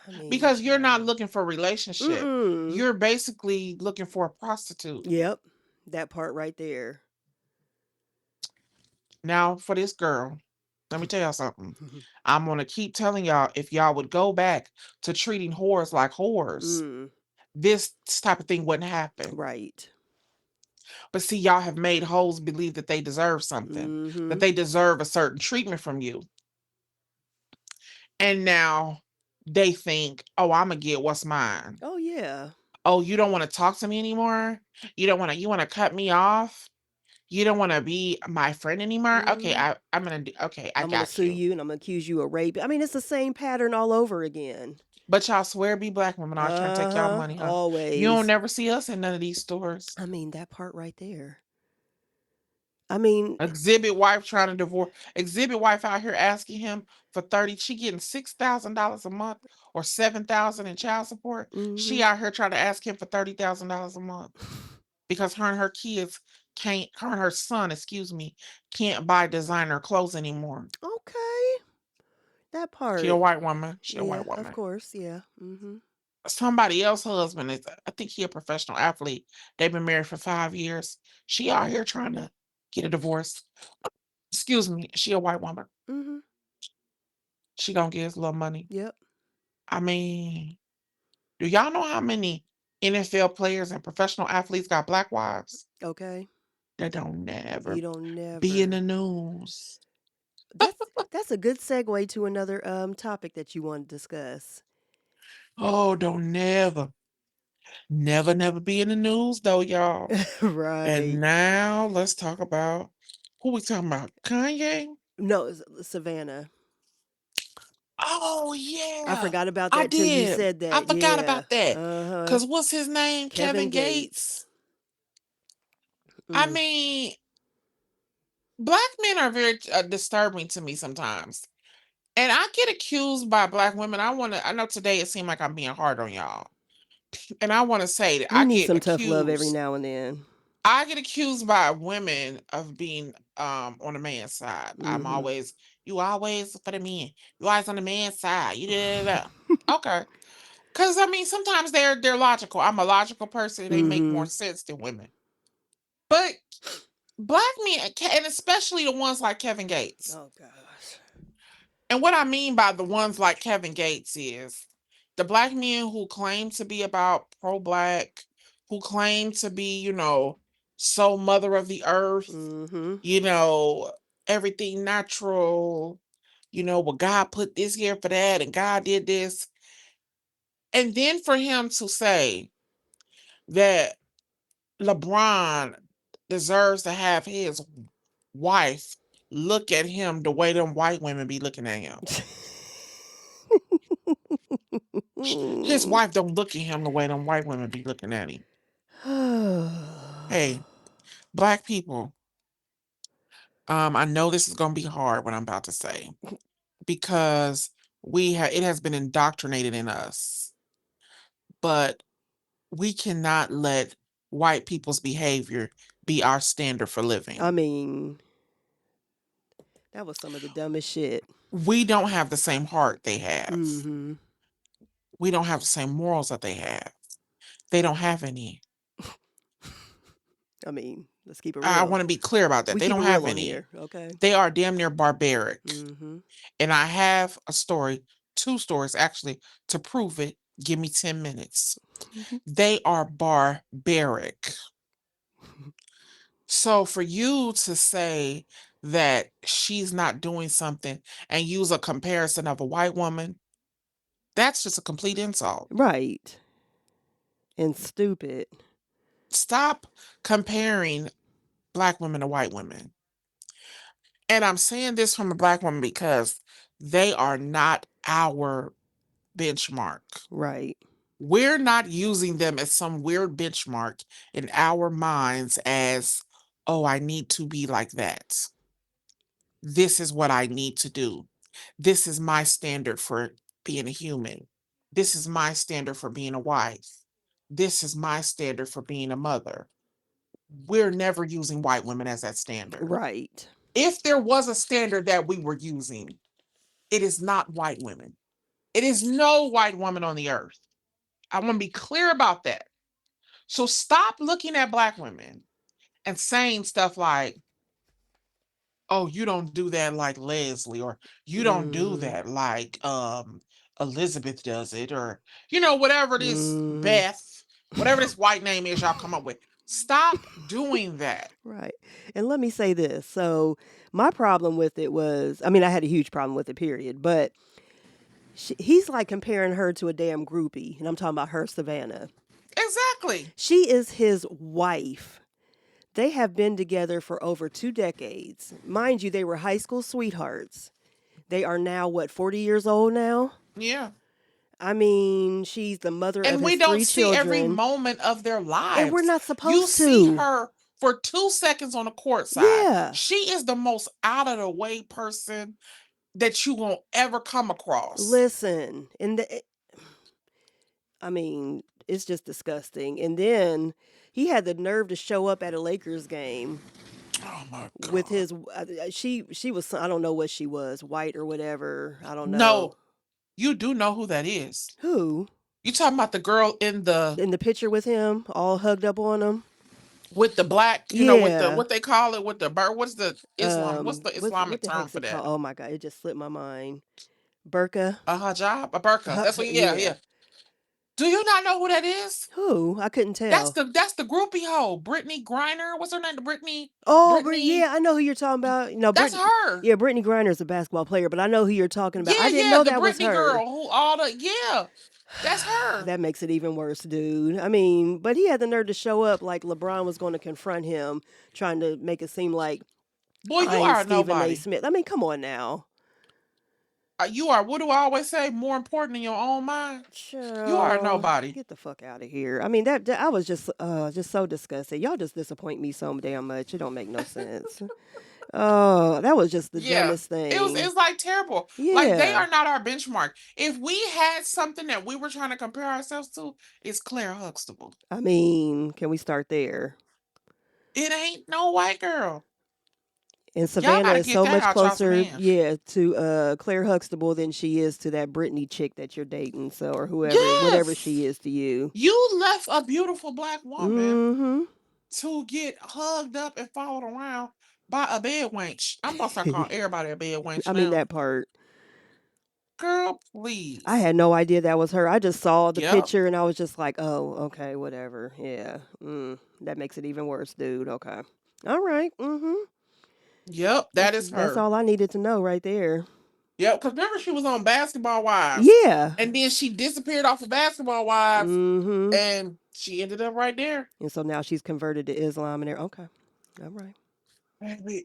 I mean, Because you're not child. looking for a relationship. Mm-mm. You're basically looking for a prostitute. Yep. That part right there. Now, for this girl, let me tell y'all something. I'm going to keep telling y'all if y'all would go back to treating whores like whores, Mm. this type of thing wouldn't happen. Right. But see, y'all have made hoes believe that they deserve something, that Mm-hmm. they deserve a certain treatment from you. And now they think, oh, I'm going to get what's mine. Oh yeah. Oh, you don't want to talk to me anymore? You don't want to, you want to cut me off? You don't want to be my friend anymore? Okay, Mm-hmm. I'm gonna do. Okay, I I'm gonna got sue you. you and I'm gonna accuse you of rape. I mean, it's the same pattern all over again. But y'all swear be black women always trying to take y'all Uh-huh. money, huh? You don't Always. never see us in none of these stores. I mean, that part right there. I mean, Exhibit wife trying to divorce. Exhibit wife out here asking him for 30. She getting $6,000 a month or 7,000 in child support. She mm-hmm. out here trying to ask him for $30,000 a month because her and her kids can't. Her and her son, excuse me, can't buy designer clothes anymore. Okay. That She a part. white woman. She a Yeah, white of woman. course. Yeah. Mm-hmm. Somebody else's husband is. I think he a professional athlete. They've been married for 5 years. She out here trying to get a divorce. Excuse me. She a white woman. Mm-hmm. She gonna get his little money. Yep. I mean, do y'all know how many NFL players and professional athletes got black wives? Okay. That don't You never don't be in never. the news. That's a good segue to another topic that you want to discuss. Oh, don't never be in the news though, y'all. And Right. now let's talk about who we talking about? Kanye? No, Savannah. Oh I yeah, forgot about I that till you did. said I that. forgot Yeah. about that. Uh-huh. Cause what's his name? Kevin Kevin Gates. Gates. I Mm. mean, black men are very disturbing to me sometimes. And I get accused by black women. I know today it seemed like I'm being hard on y'all. And I want to say that We need some tough love every now and then. I get accused by women of being on the man's side. Mm-hmm. You always for the men. You always on the man's side. You did that. Okay. Cause I mean sometimes they're logical. I'm a logical person, they make more Mm-hmm. sense than women. But black men, and especially the ones like Kevin Gates. Oh gosh. And what I mean by the ones like Kevin Gates is the black men who claim to be about pro black, who claim to be, so mother of the earth, Mm-hmm. you know, everything natural, well, God put this here for that and God did this. And then for him to say that LeBron deserves to have his wife look at him the way them white women be looking at him. His wife don't look at him the way them white women be looking at him. Hey, black people, I know this is gonna be hard what I'm about to say because it has been indoctrinated in us, but we cannot let white people's behavior be our standard for I living. mean, that was some of the dumbest shit. We don't have the same heart they have. Mm-hmm. We don't have the same morals that they have. They don't have any. I mean, let's keep it I real. want to be clear about that. We They keep it don't real have on any. here, okay? They are damn near barbaric. Mm-hmm. And I have a story, two stories actually, to prove it. Give me 10 minutes. They are barbaric. So for you to say that she's not doing something and use a comparison of a white woman, that's just a complete insult. Right. And stupid. Stop comparing black women to white women. And I'm saying this from a black woman because they are not our benchmark. Right. We're not using them as some weird benchmark in our minds as, oh, I need to be like that. This is what I need to do. This is my standard for being a human. This is my standard for being a wife. This is my standard for being a mother. We're never using white women as that standard. Right. If there was a standard that we were using, it is not white women. It is no white woman on the earth. I want to be clear about that. So stop looking at black women and saying stuff like, oh, you don't do that like Leslie, or you don't do Mm-hmm. that like Elizabeth does it, or whatever this Mm-hmm. Beth, whatever this white name is y'all come up with. Stop doing that. Right. And let me say this. So, my problem with it was, I mean, I had a huge problem with it, period. But he's like comparing her to a damn groupie. And I'm talking about her, Savannah. Exactly. She is his wife. They have been together for over 2 decades. Mind you, they were high school sweethearts. They are now, what, 40 years old now? Yeah. I mean, she's the mother of And we his don't three see every children, moment of their and we're lives. not You supposed see to. her for 2 seconds on the court side. Yeah. She is the most out of the way person that you won't ever come across. Listen, I mean, it's just disgusting. And then he had the nerve to show up at a Lakers game Oh my with God. his she was, I don't know what she was, white or whatever. I don't know. No, you do know who that is. Who? You talking about the girl in the In the picture with him, all hugged up on him. with the black, with the Yeah. what they call it with the bird. What's the Islam? What's the What Islamic the term heck's for it called? that? Oh my god, it just slipped my mind. Burqa. A hijab, a burqa. That's what. Yeah, Yeah. yeah. Do you not know who that is? Who? I couldn't That's tell. the groupie hoe, Brittany Griner. What's her name? Brittany. Oh, Brittany. yeah, I know who you're talking about. No, That's Brittany. her. Yeah, Brittany Griner is a basketball player, but I know who you're talking about. I Yeah, didn't yeah. know The that was Brittany her. girl who all the yeah. That's her. That makes it even worse, dude. I mean, but he had the nerve to show up like LeBron was going to confront him, trying to make it seem like Boy, I you ain't are a Stephen A. nobody. Smith. I mean, come on now. You are. What do I always say? More important in your own mind. You are a Chill. nobody. Get the fuck out of here. I mean, that I was just so disgusted. Y'all just disappoint me so damn much. It don't make no sense. Oh, that was just the Yeah. dumbest It was thing. it's like terrible. Like they Yeah. are not our benchmark. If we had something that we were trying to compare ourselves to, it's Claire Huxtable. I mean, can we start there? It ain't no white girl. And Y'all Savannah gotta is get so that much out y'all's closer, hands. yeah, to Claire Huxtable than she is to that Brittany chick that you're dating. So, or whoever, whatever Yes. she is to you. You left a beautiful black woman Mm-hmm. to get hugged up and followed around by a bed wench. I'm gonna start calling everybody a bed wench I mean now. that part. Girl, I please. had no idea that was her. I just saw the Yep. picture and I was just like, oh, okay, whatever. Yeah. That makes it even worse, dude. Okay. All right. Mm-hmm. Yep, that is That's her. all I needed to know right there. Yep, because remember she was on Basketball Wives. Yeah. And then she disappeared off of Basketball Wives Mm-hmm. and she ended up right there. And so now she's converted to Islam and okay. All right.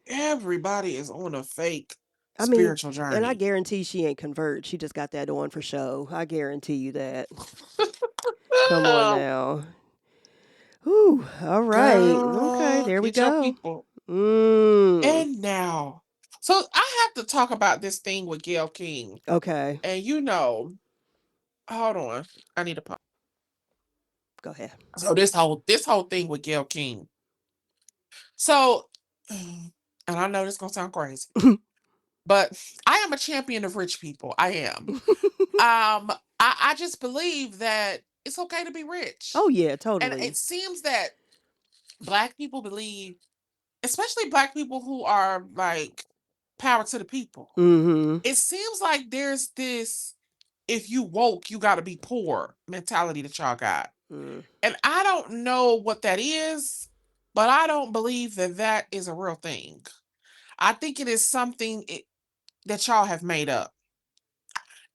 Everybody is on a fake I mean, spiritual and I journey. guarantee she ain't convert. She just got that on for show. I guarantee you that. Come on now. Whew. All right. Okay, Girl, there we get your go. people. Mm. And now, so I have to talk about this thing with Gail King. Okay. And hold on, I need to pause. Go ahead. So this whole thing with Gail King. So, and I know this gonna sound crazy, but I am a champion of rich people. I am. I just believe that it's okay to be rich, Oh yeah, and it totally. seems that Black people believe, especially Black people who are like power to the people. Mm-hmm. It seems like there's this if you woke, you got to be poor mentality that y'all got. Mm. And I don't know what that is, but I don't believe that that is a real thing. I think it is something that y'all have made up.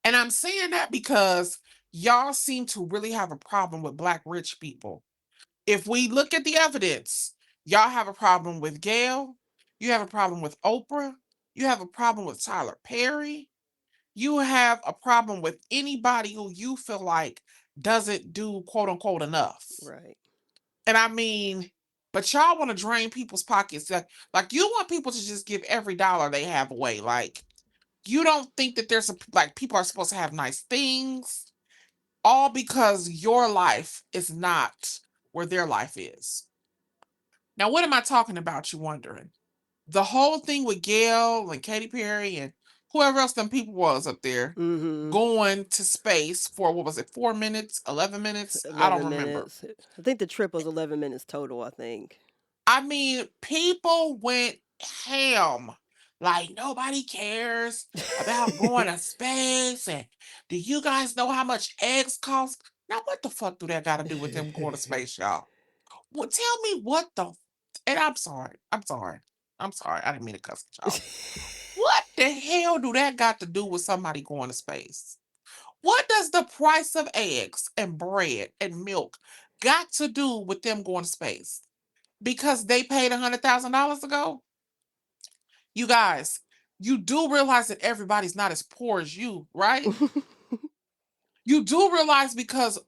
And I'm saying that because y'all seem to really have a problem with Black rich people. If we look at the evidence, y'all have a problem with Gail, you have a problem with Oprah, you have a problem with Tyler Perry, you have a problem with anybody who you feel like doesn't do quote unquote enough. Right. And I mean, but y'all want to drain people's pockets. Like you want people to just give every dollar they have away. Like you don't think that like people are supposed to have nice things, all because your life is not where their life is. Now, what am I talking about? You wondering? The whole thing with Gail and Katy Perry and whoever else them people was up there Mm-hmm. going to space for what was it, 4 minutes, 11 minutes? I don't 11 remember. minutes. I think the trip was 11 minutes total, I think. I mean, people went ham. Like nobody cares about going to space. And do you guys know how much eggs cost? Now, what the fuck do that got to do with them going to space, y'all? Well, tell me what the. And I'm sorry. I'm sorry. I'm sorry. I didn't mean to cuss at y'all. What the hell do that got to do with somebody going to space? What does the price of eggs and bread and milk got to do with them going to space? because they paid $100,000 to go. You guys, you do realize that everybody's not as poor as you, right? You do realize because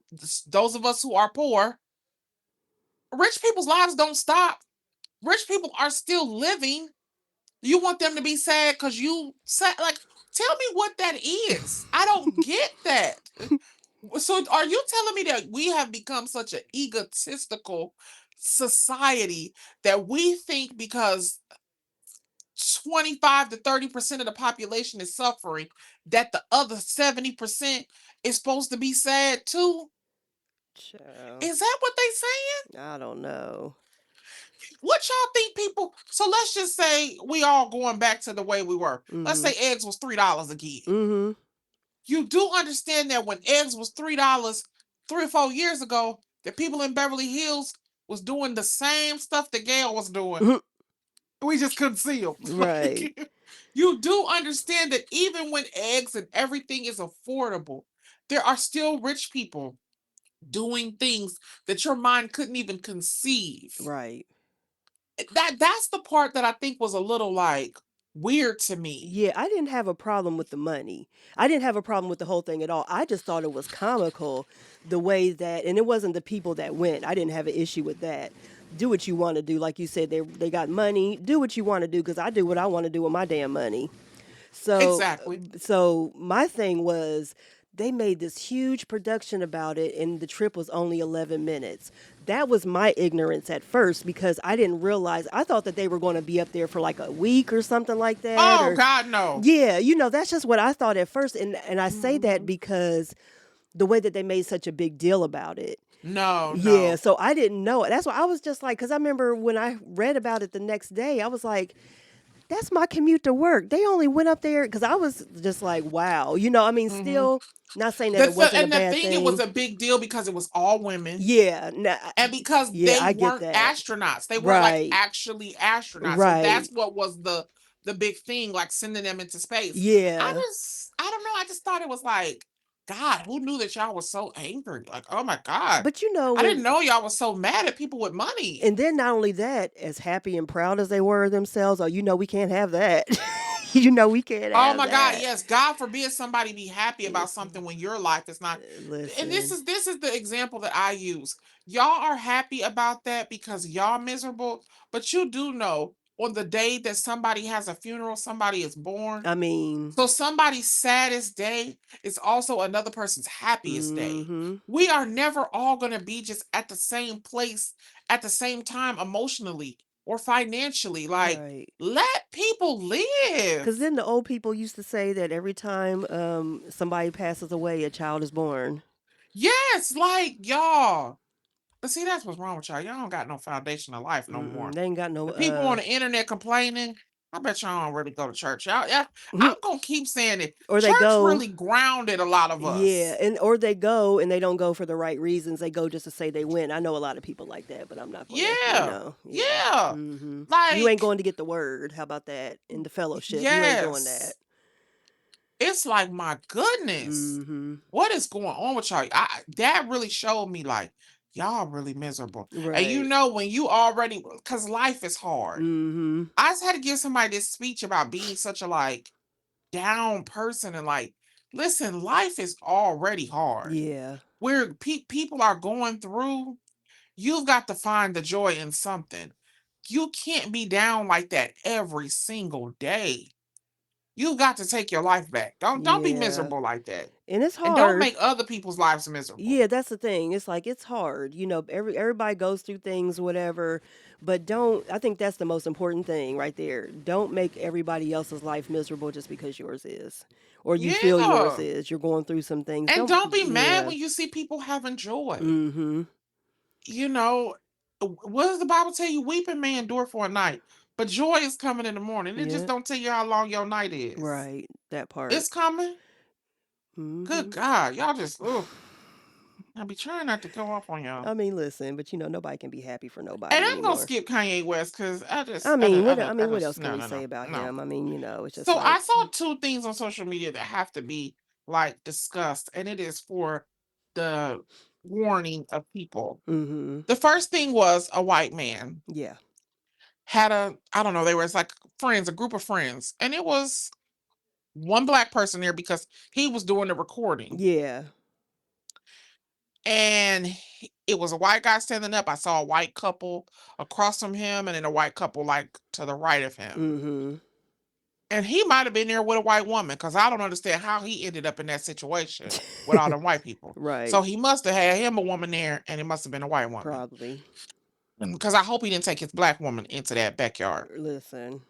those of us who are poor, rich people's lives don't stop. Rich people are still living. You want them to be sad because you said, like, tell me what that is. I don't get that. So, are you telling me that we have become such an egotistical society that we think because 25 to 30% of the population is suffering, that the other 70% is supposed to be sad too? Child, Is that what they saying? I don't know. What y'all think people? So let's just say we all going back to the way we were. Let's Mhm. say eggs was $3 again. Mhm. You do understand that when eggs was $3 3 or 4 years ago, the people in Beverly Hills was doing the same stuff that Gail was doing. Mhm. We just couldn't see them. Right. Like, you do understand that even when eggs and everything is affordable, there are still rich people doing things that your mind couldn't even conceive. Right. That's the part that I think was a little like weird to me. Yeah, I didn't have a problem with the money. I didn't have a problem with the whole thing at all. I just thought it was comical the way that, and it wasn't the people that went. I didn't have an issue with that. Do what you want to do. Like you said, they got money. Do what you want to do because I do what I want to do with my damn money. Exactly. So my thing was they made this huge production about it and the trip was only 11 minutes. That was my ignorance at first because I didn't realize I thought that they were going to be up there for like a week or something like that Oh or God, no. yeah, that's just what I thought at first and I say that Mhm. because the way that they made such a big deal about it. No, Yeah, no. so I didn't know it. That's why I was just like cuz I remember when I read about it the next day, I was like that's my commute to work. They only went up there because I was just like, wow. I mean, Hmm. still not saying that it wasn't a And the bad thing, it was thing. a big deal because it was all women. Yeah, nah, And because yeah, they I get weren't that. astronauts, they weren't like Right, actually astronauts. So that's right. what was the big thing, like sending them into space. Yeah. I don't know. I just thought it was like, God, who knew that y'all was so angry? Like, oh my God, But I didn't when, know y'all was so mad at people with money. and then not only that, as happy and proud as they were themselves, oh, we can't have that. We can't Oh have my God, that. yes. God forbid somebody be happy Eh, about something when your life is not. And this Listen, is this is the example that I use. Y'all are happy about that because y'all miserable, but you do know on the day that somebody has a funeral, somebody is born. I mean, So somebody's saddest day is also another person's happiest day. mm-hmm, We are never all going to be just at the same place at the same time emotionally or financially. Like, right. let people live. Because then the old people used to say that every time somebody passes away, a child is born. Yes, like y'all. But see, that's what's wrong with y'all. Y'all don't got no foundation of life no Mm-mm, more. they ain't got no The people on the internet complaining, I bet y'all don't really go to church. Yeah, I'm gonna keep saying it. or they Church go, really grounded a lot of yeah, us. and or they go and they don't go for the right reasons. They go just to say they win. I know a lot of people like that, but I'm not gonna, Yeah, yeah. yeah. You ain't Like, going to get the word. How about that? In the fellowship, you ain't doing that. yes. It's like, my goodness, Mm-hmm. what is going on with y'all? That really showed me like y'all really miserable. And Right. when you already, because life is hard. Mm-hmm. I just had to give somebody this speech about being such a like down person and like, listen, life is already hard. Yeah. Where people are going through, you've got to find the joy in something. You can't be down like that every single day. You've got to take your life back. Don't be Yeah. miserable like that. And it's And don't hard. make other people's lives miserable. Yeah, that's the thing. It's like it's hard. Everybody goes through things, whatever. But don't. I think that's the most important thing right there. Don't make everybody else's life miserable just because yours is, or you feel yours Yeah. is. You're going through some things. And Don't. don't be mad Yeah. when you see people having joy. Mm-hmm. You know, what does the Bible tell you? Weeping may endure for a night, but joy is coming in the morning. It just Yeah. don't tell you how long your night is. Right. That part. It's coming. Good Mm-hmm. God, y'all just I be trying not to go off on y'all. I mean, listen, but nobody can be happy for And nobody I'm gonna anymore. skip Kanye West because I mean, what else can no, we no, no, say about no. him? I mean, it's just So I like, saw two things on social media that have to be like discussed, and it is for the warning of people. Mhm. The first thing was a white man Yeah. had I don't know, they were like friends, a group of friends, and it was one black person there because he was doing the recording. Yeah. And it was a white guy standing up. I saw a white couple across from him and then a white couple like to the right of him. Mhm. And he might have been there with a white woman because I don't understand how he ended up in that situation with all them white people. Right. So he must have had him a woman there and it must have been a white woman. Probably. Because I hope he didn't take his black woman into that backyard. Listen.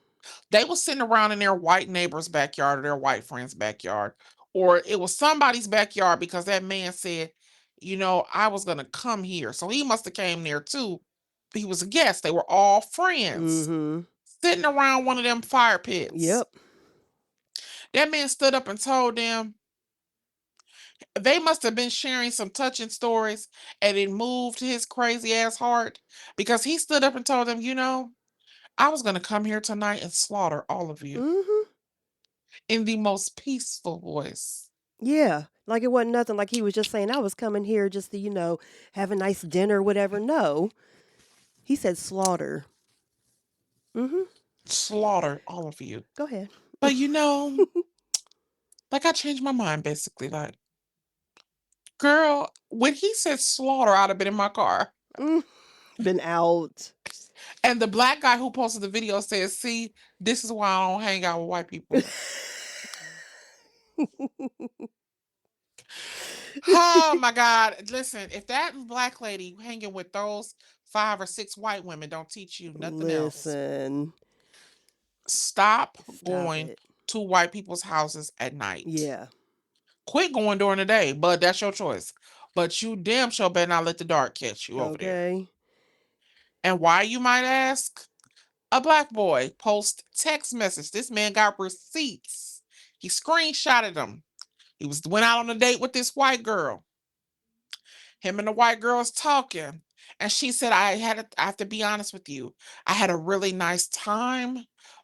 They were sitting around in their white neighbor's backyard or their white friend's backyard, or it was somebody's backyard because that man said, I was gonna come here. So he must have came there too. He was a guest. They were all friends Mhm. sitting around one of them fire pits. Yep. That man stood up and told them they must have been sharing some touching stories and it moved his crazy ass heart because he stood up and told them, I was gonna come here tonight and slaughter all of you Mhm. in the most peaceful voice. Yeah. Like it wasn't nothing, like he was just saying I was coming here just to, have a nice dinner, whatever. No. He said slaughter. Mhm. Slaughter all of you. Go ahead. But like I changed my mind basically. Like, girl, when he said slaughter, I'd have been in my car. Mm. Been out. And the black guy who posted the video says, see, this is why I don't hang out with white people. Oh my God. Listen, if that black lady hanging with those 5 or 6 white women don't teach you nothing else, Listen. stop Stop going it. to white people's houses at night. Yeah. Quit going during the day, but that's your choice. But you damn sure better not let the dark catch you over there. Okay. And why, you might ask? A black boy post text message. This man got receipts. He screenshotted them. He went out on a date with this white girl. Him and the white girl's talking. And she said, I have to be honest with you. I had a really nice time,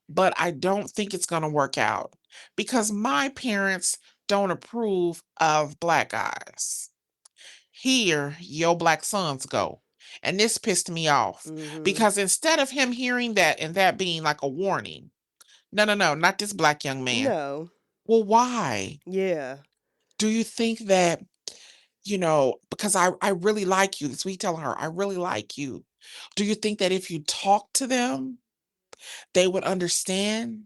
but I don't think it's gonna work out because my parents don't approve of black guys. Here, your black sons go. And this pissed me off Mhm. because instead of him hearing that and that being like a warning, no, no, no, not this black young man. No. Well, why? Yeah. Do you think that, because I really like you, this we tell her, I really like you. Do you think that if you talk to them, they would understand?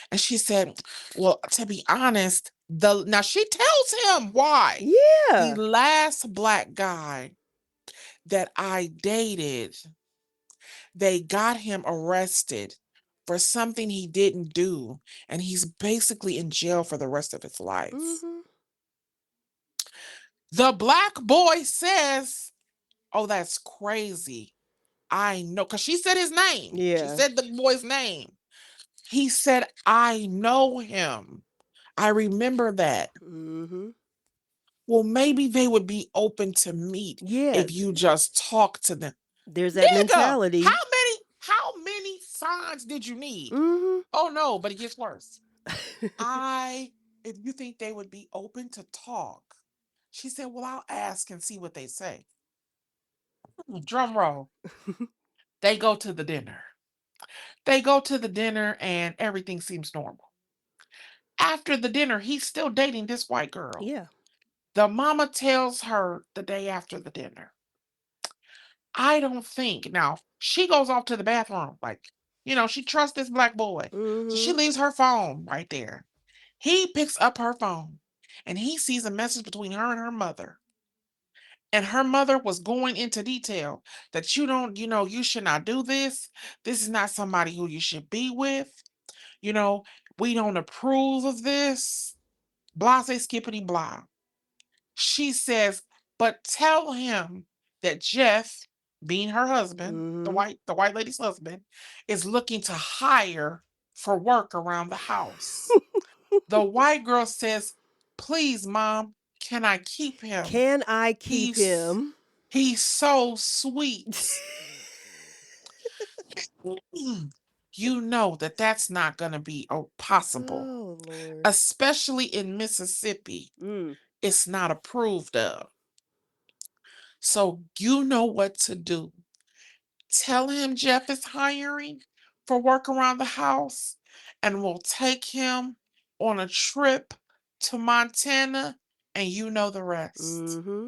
And she said, well, to be honest, now she tells him why. The Yeah. last black guy that I dated, they got him arrested for something he didn't do, and he's basically in jail for the rest of his life. Mhm. The black boy says, oh, that's crazy. I know, because she said his name. She Yeah. said the boy's name. He said, I know him. I remember that. Mhm. Well, maybe they would be open to meet Yeah. if you just talk to them. There's that Nigga, how mentality. many signs did you need? Mhm. Oh no, but it gets worse. If you think they would be open to talk, she said, well, I'll ask and see what they say. Drum roll. They go to the dinner. They go to the dinner and everything seems normal. After the dinner, he's still dating this white girl. Yeah. The mama tells her the day after the dinner, I don't think. Now, she goes off to the bathroom. Like, she trusts this black boy. So she Mhm. leaves her phone right there. He picks up her phone and he sees a message between her and her mother. And her mother was going into detail that you don't, you should not do this. This is not somebody who you should be with. You know, we don't approve of this. Blah, say skippity blah. She says, but tell him that Jeff, being her husband, Mhm. the white lady's husband, is looking to hire for work around the house. The white girl says, please, mom, can I keep him? Can I keep He's him? he's so sweet. You know that that's not going to be possible, Oh Lord. especially in Mississippi. Mm. It's not approved of. So you know what to do. Tell him Jeff is hiring for work around the house, and we'll take him on a trip to Montana, and you know the rest. Mm-hmm.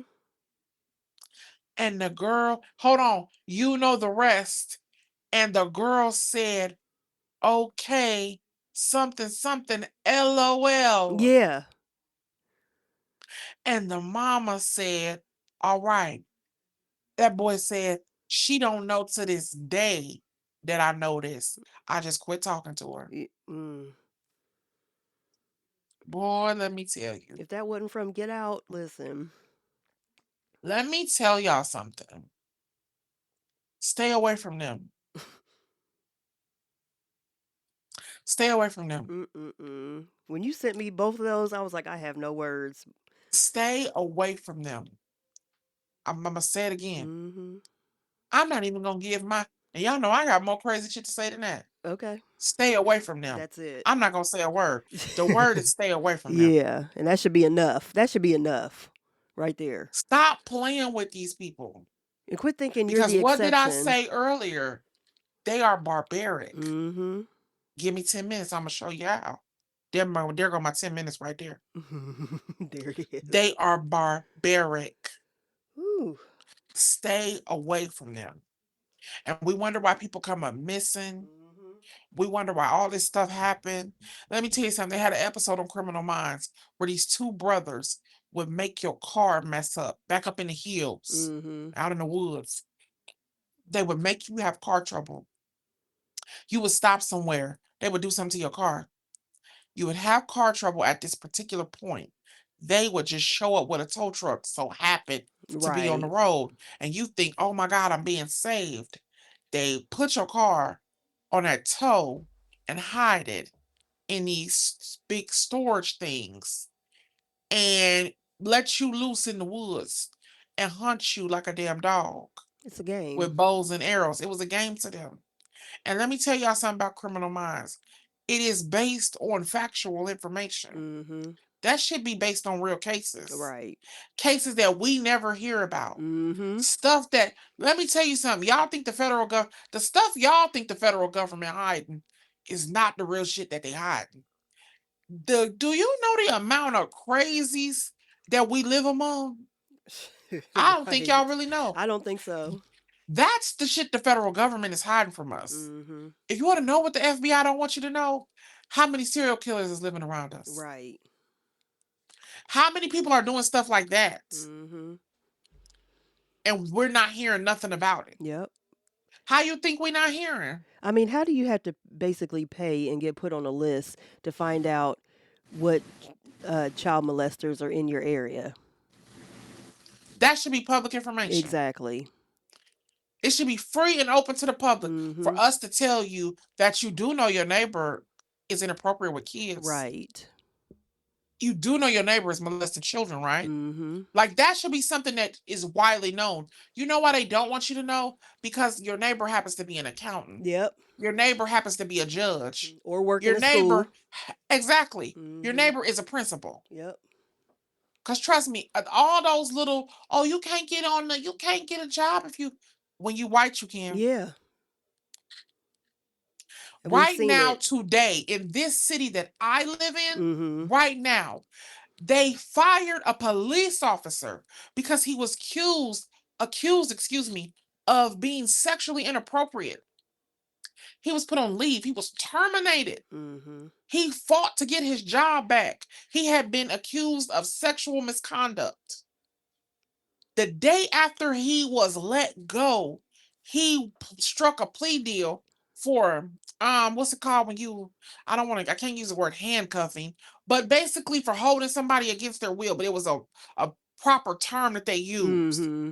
And the girl, hold on, you know the rest. And the girl said, okay, something, something, LOL. Yeah. And the mama said, all right. That boy said, she don't know to this day that I know this. I just quit talking to her. Mm. Boy, let me tell you. If that wasn't from Get Out, listen. Let me tell y'all something. Stay away from them. Stay away from them. Mm-mm-mm. When you sent me both of those, I was like, I have no words. Stay away from them. I'm going to say it again. Mm-hmm. I'm not even going to give my, and y'all know I got more crazy shit to say than that. Okay. Stay away from them. That's it. I'm not going to say a word. The word is stay away from them. Yeah. And that should be enough. That should be enough right there. Stop playing with these people. And quit thinking you're Because the what did I exception. say earlier? They are barbaric. Mm-hmm. Give me 10 minutes. I'm going to show you how. There go my 10 minutes right there. There it is. They are barbaric. Ooh. Stay away from them. And we wonder why people come up missing. Mm-hmm. We wonder why all this stuff happened. Let me tell you something. They had an episode on Criminal Minds where these two brothers would make your car mess up, back up in the hills, Mm-hmm. out in the woods. They would make you have car trouble. You would stop somewhere. They would do something to your car. You would have car trouble at this particular point. They would just show up with a tow truck, so happen to be on the Right. road. And you think, oh my God, I'm being saved. They put your car on that tow and hide it in these big storage things and let you loose in the woods and hunt you like a damn dog It's a game. with bows and arrows. It was a game to them. And let me tell y'all something about Criminal Minds. It is based on factual information. Mm-hmm. That should be based on real cases. Right. Cases that we never hear about. Mm-hmm. Stuff that, let me tell you something. Y'all think the stuff y'all think the federal government hiding is not the real shit that they hiding. Do you know the amount of crazies that we live among? I don't think y'all Right. really know. I don't think so. That's the shit the federal government is hiding from us. Mm-hmm. If you want to know what the FBI don't want you to know, how many serial killers is living around us? Right. How many people are doing stuff like that? Mm-hmm. And we're not hearing nothing about it. Yep. How you think we're not hearing? I mean, how do you have to basically pay and get put on a list to find out what child molesters are in your area? That should be public information. Exactly. It should be free and open to the public Mm-hmm. for us to tell you that you do know your neighbor is inappropriate with kids. Right. You do know your neighbor is molesting children, right? Mm-hmm. Like that should be something that is widely known. You know why they don't want you to know? Because your neighbor happens to be an accountant. Yep. Your neighbor happens to be a judge. Or work in Your a school. neighbor, exactly. Your Mm-hmm. neighbor is a principal. Yep. Cause trust me, all those little, oh, you can't get a job if you, when you white, you can. Yeah. And we've Right seen now, it. today, in this city that I live in, Mm-hmm. right now, they fired a police officer because he was excuse me, of being sexually inappropriate. He was put on leave. He was terminated. Mm-hmm. He fought to get his job back. He had been accused of sexual misconduct. The day after he was let go, he struck a plea deal for what's it called when you, I can't use the word handcuffing, but basically for holding somebody against their will, but it was a proper term that they used. Mm-hmm.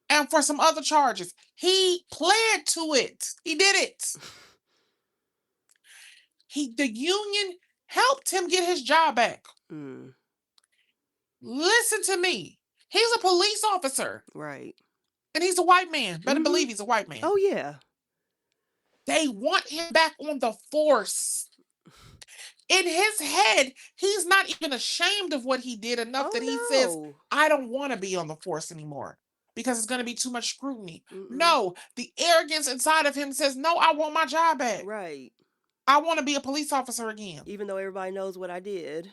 And for some other charges, he pled to it. He did it. The union helped him get his job back. Mm. Listen to me. He's a police officer Right. and he's a white man. Better Mm-hmm. believe he's a white man. Oh yeah. They want him back on the force. In his head, he's not even ashamed of what he did enough that he says, Oh I don't want to be on the force anymore. because it's going to be too much scrutiny. Mm-mm. No, the arrogance inside of him says, no, I want my job back. Right. I want to be a police officer again. Even though everybody knows what I did,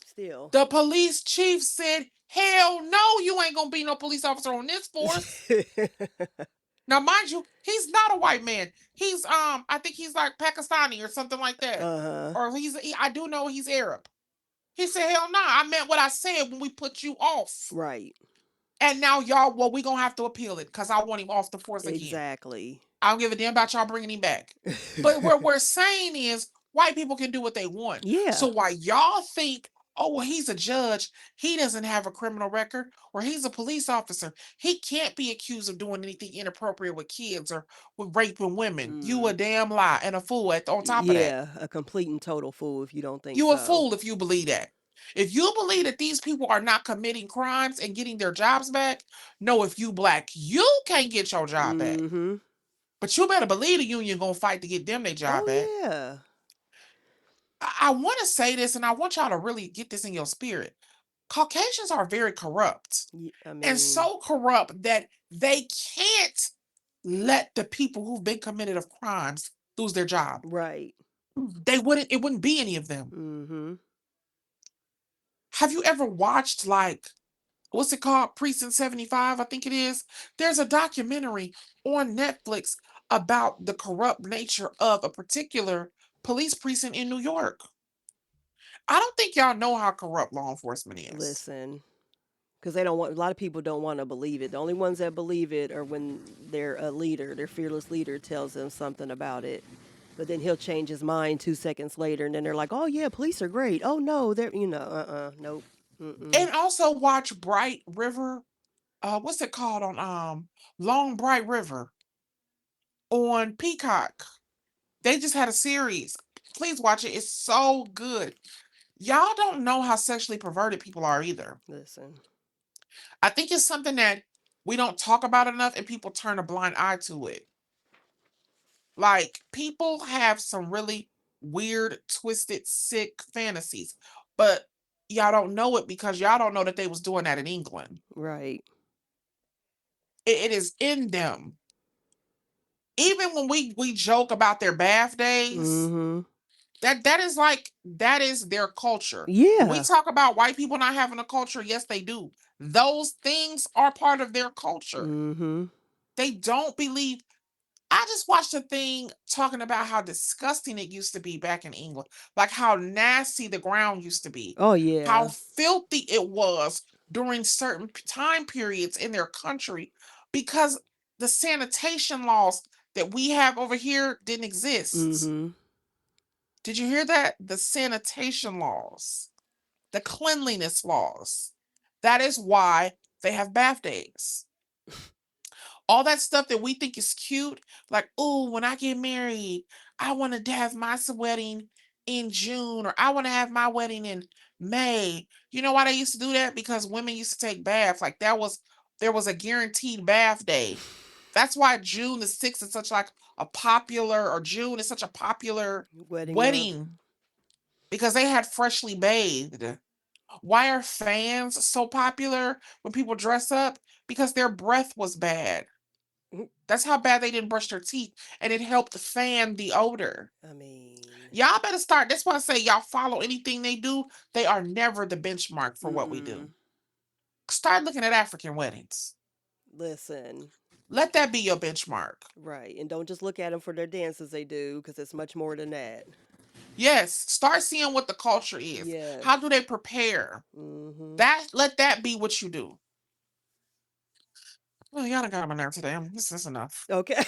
still. The police chief said, hell no, you ain't going to be no police officer on this force. Now, mind you, he's not a white man. He's I think he's like Pakistani or something like that. Uh-huh. Or I do know he's Arab. He said, hell no, I meant what I said when we put you off. Right. And now y'all, well, we gonna have to appeal it because I want him off the force again. Exactly. I don't give a damn about y'all bringing him back. But what we're saying is white people can do what they want. Yeah. So why y'all think, oh, well, he's a judge, he doesn't have a criminal record, or he's a police officer, he can't be accused of doing anything inappropriate with kids or with raping women. You a Mm. damn lie and a fool on top of that. Yeah, a complete and total fool if you don't think You a so. fool if you believe that. If you believe that these people are not committing crimes and getting their jobs back, no, if you black, you can't get your job back. Mm-hmm. But you better believe the union gonna fight to get them their job Oh back. yeah. I want to say this, and I want y'all to really get this in your spirit. Caucasians are very corrupt, I and mean, so corrupt that they can't let the people who've been committed of crimes lose their job. right. It wouldn't be any of them. Mm-hmm. Have you ever watched, like, what's it called? Precinct 75, I think it is. There's a documentary on Netflix about the corrupt nature of a particular police precinct in New York. I don't think y'all know how corrupt law enforcement is. Listen, because they don't want, a lot of people don't want to believe it. The only ones that believe it are when their leader, their fearless leader, tells them something about it. But then he'll change his mind 2 seconds later, and then they're like, "Oh yeah, police are great. Oh no, they're nope, mm-mm." And also watch Bright River. What's it called on Long Bright River on Peacock? They just had a series. Please watch it. It's so good. Y'all don't know how sexually perverted people are either. Listen, I think it's something that we don't talk about enough and people turn a blind eye to it. Like, people have some really weird, twisted, sick fantasies, but y'all don't know it because y'all don't know that they was doing that in England. right? It is in them. Even when we joke about their bath days, Mm-hmm. that is their culture. When we Yeah. talk about white people not having a culture, yes, they do. Those things are part of their culture. Mm-hmm. They don't believe. I just watched a thing talking about how disgusting it used to be back in England, like how nasty the ground used to be, Oh how yeah. filthy it was during certain time periods in their country because the sanitation laws that we have over here didn't exist. Mm-hmm. Did you hear that? The sanitation laws, the cleanliness laws. That is why they have bath days. All that stuff that we think is cute, like, oh, when I get married, I want to have my wedding in June, or I want to have my wedding in May. You know why they used to do that? Because women used to take baths. Like, there was a guaranteed bath day. That's why June the 6th is such like a popular, or June is such a popular Wedding month. wedding because they had freshly bathed. Why are fans so popular when people dress up? Because their breath was bad. That's how bad they didn't brush their teeth, and it helped fan the odor. I mean, Y'all better start. That's why I say y'all follow anything they do. They are never the benchmark for what we do. mm-mm. Start looking at African weddings. Listen, Let that be your benchmark. right, and don't just look at them for their dances they do, because it's much more than that. Yes, start seeing what the culture is. Yes. How do they prepare? Mm-hmm. Let that be what you do. Well, y'all done got on my nerve today. This is enough. Okay.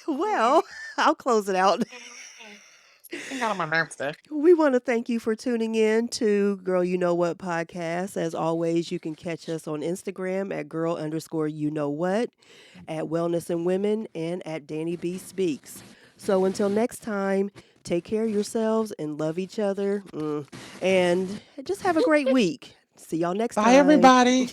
Well, I'll close it out. You got on my nerve today. We want to thank you for tuning in to Girl You Know What podcast. As always, you can catch us on Instagram at girl_you know what, at Wellness and Women, and at Danny B Speaks. So until next time, take care of yourselves and love each other. And just have a great week. See y'all next Bye, time. everybody.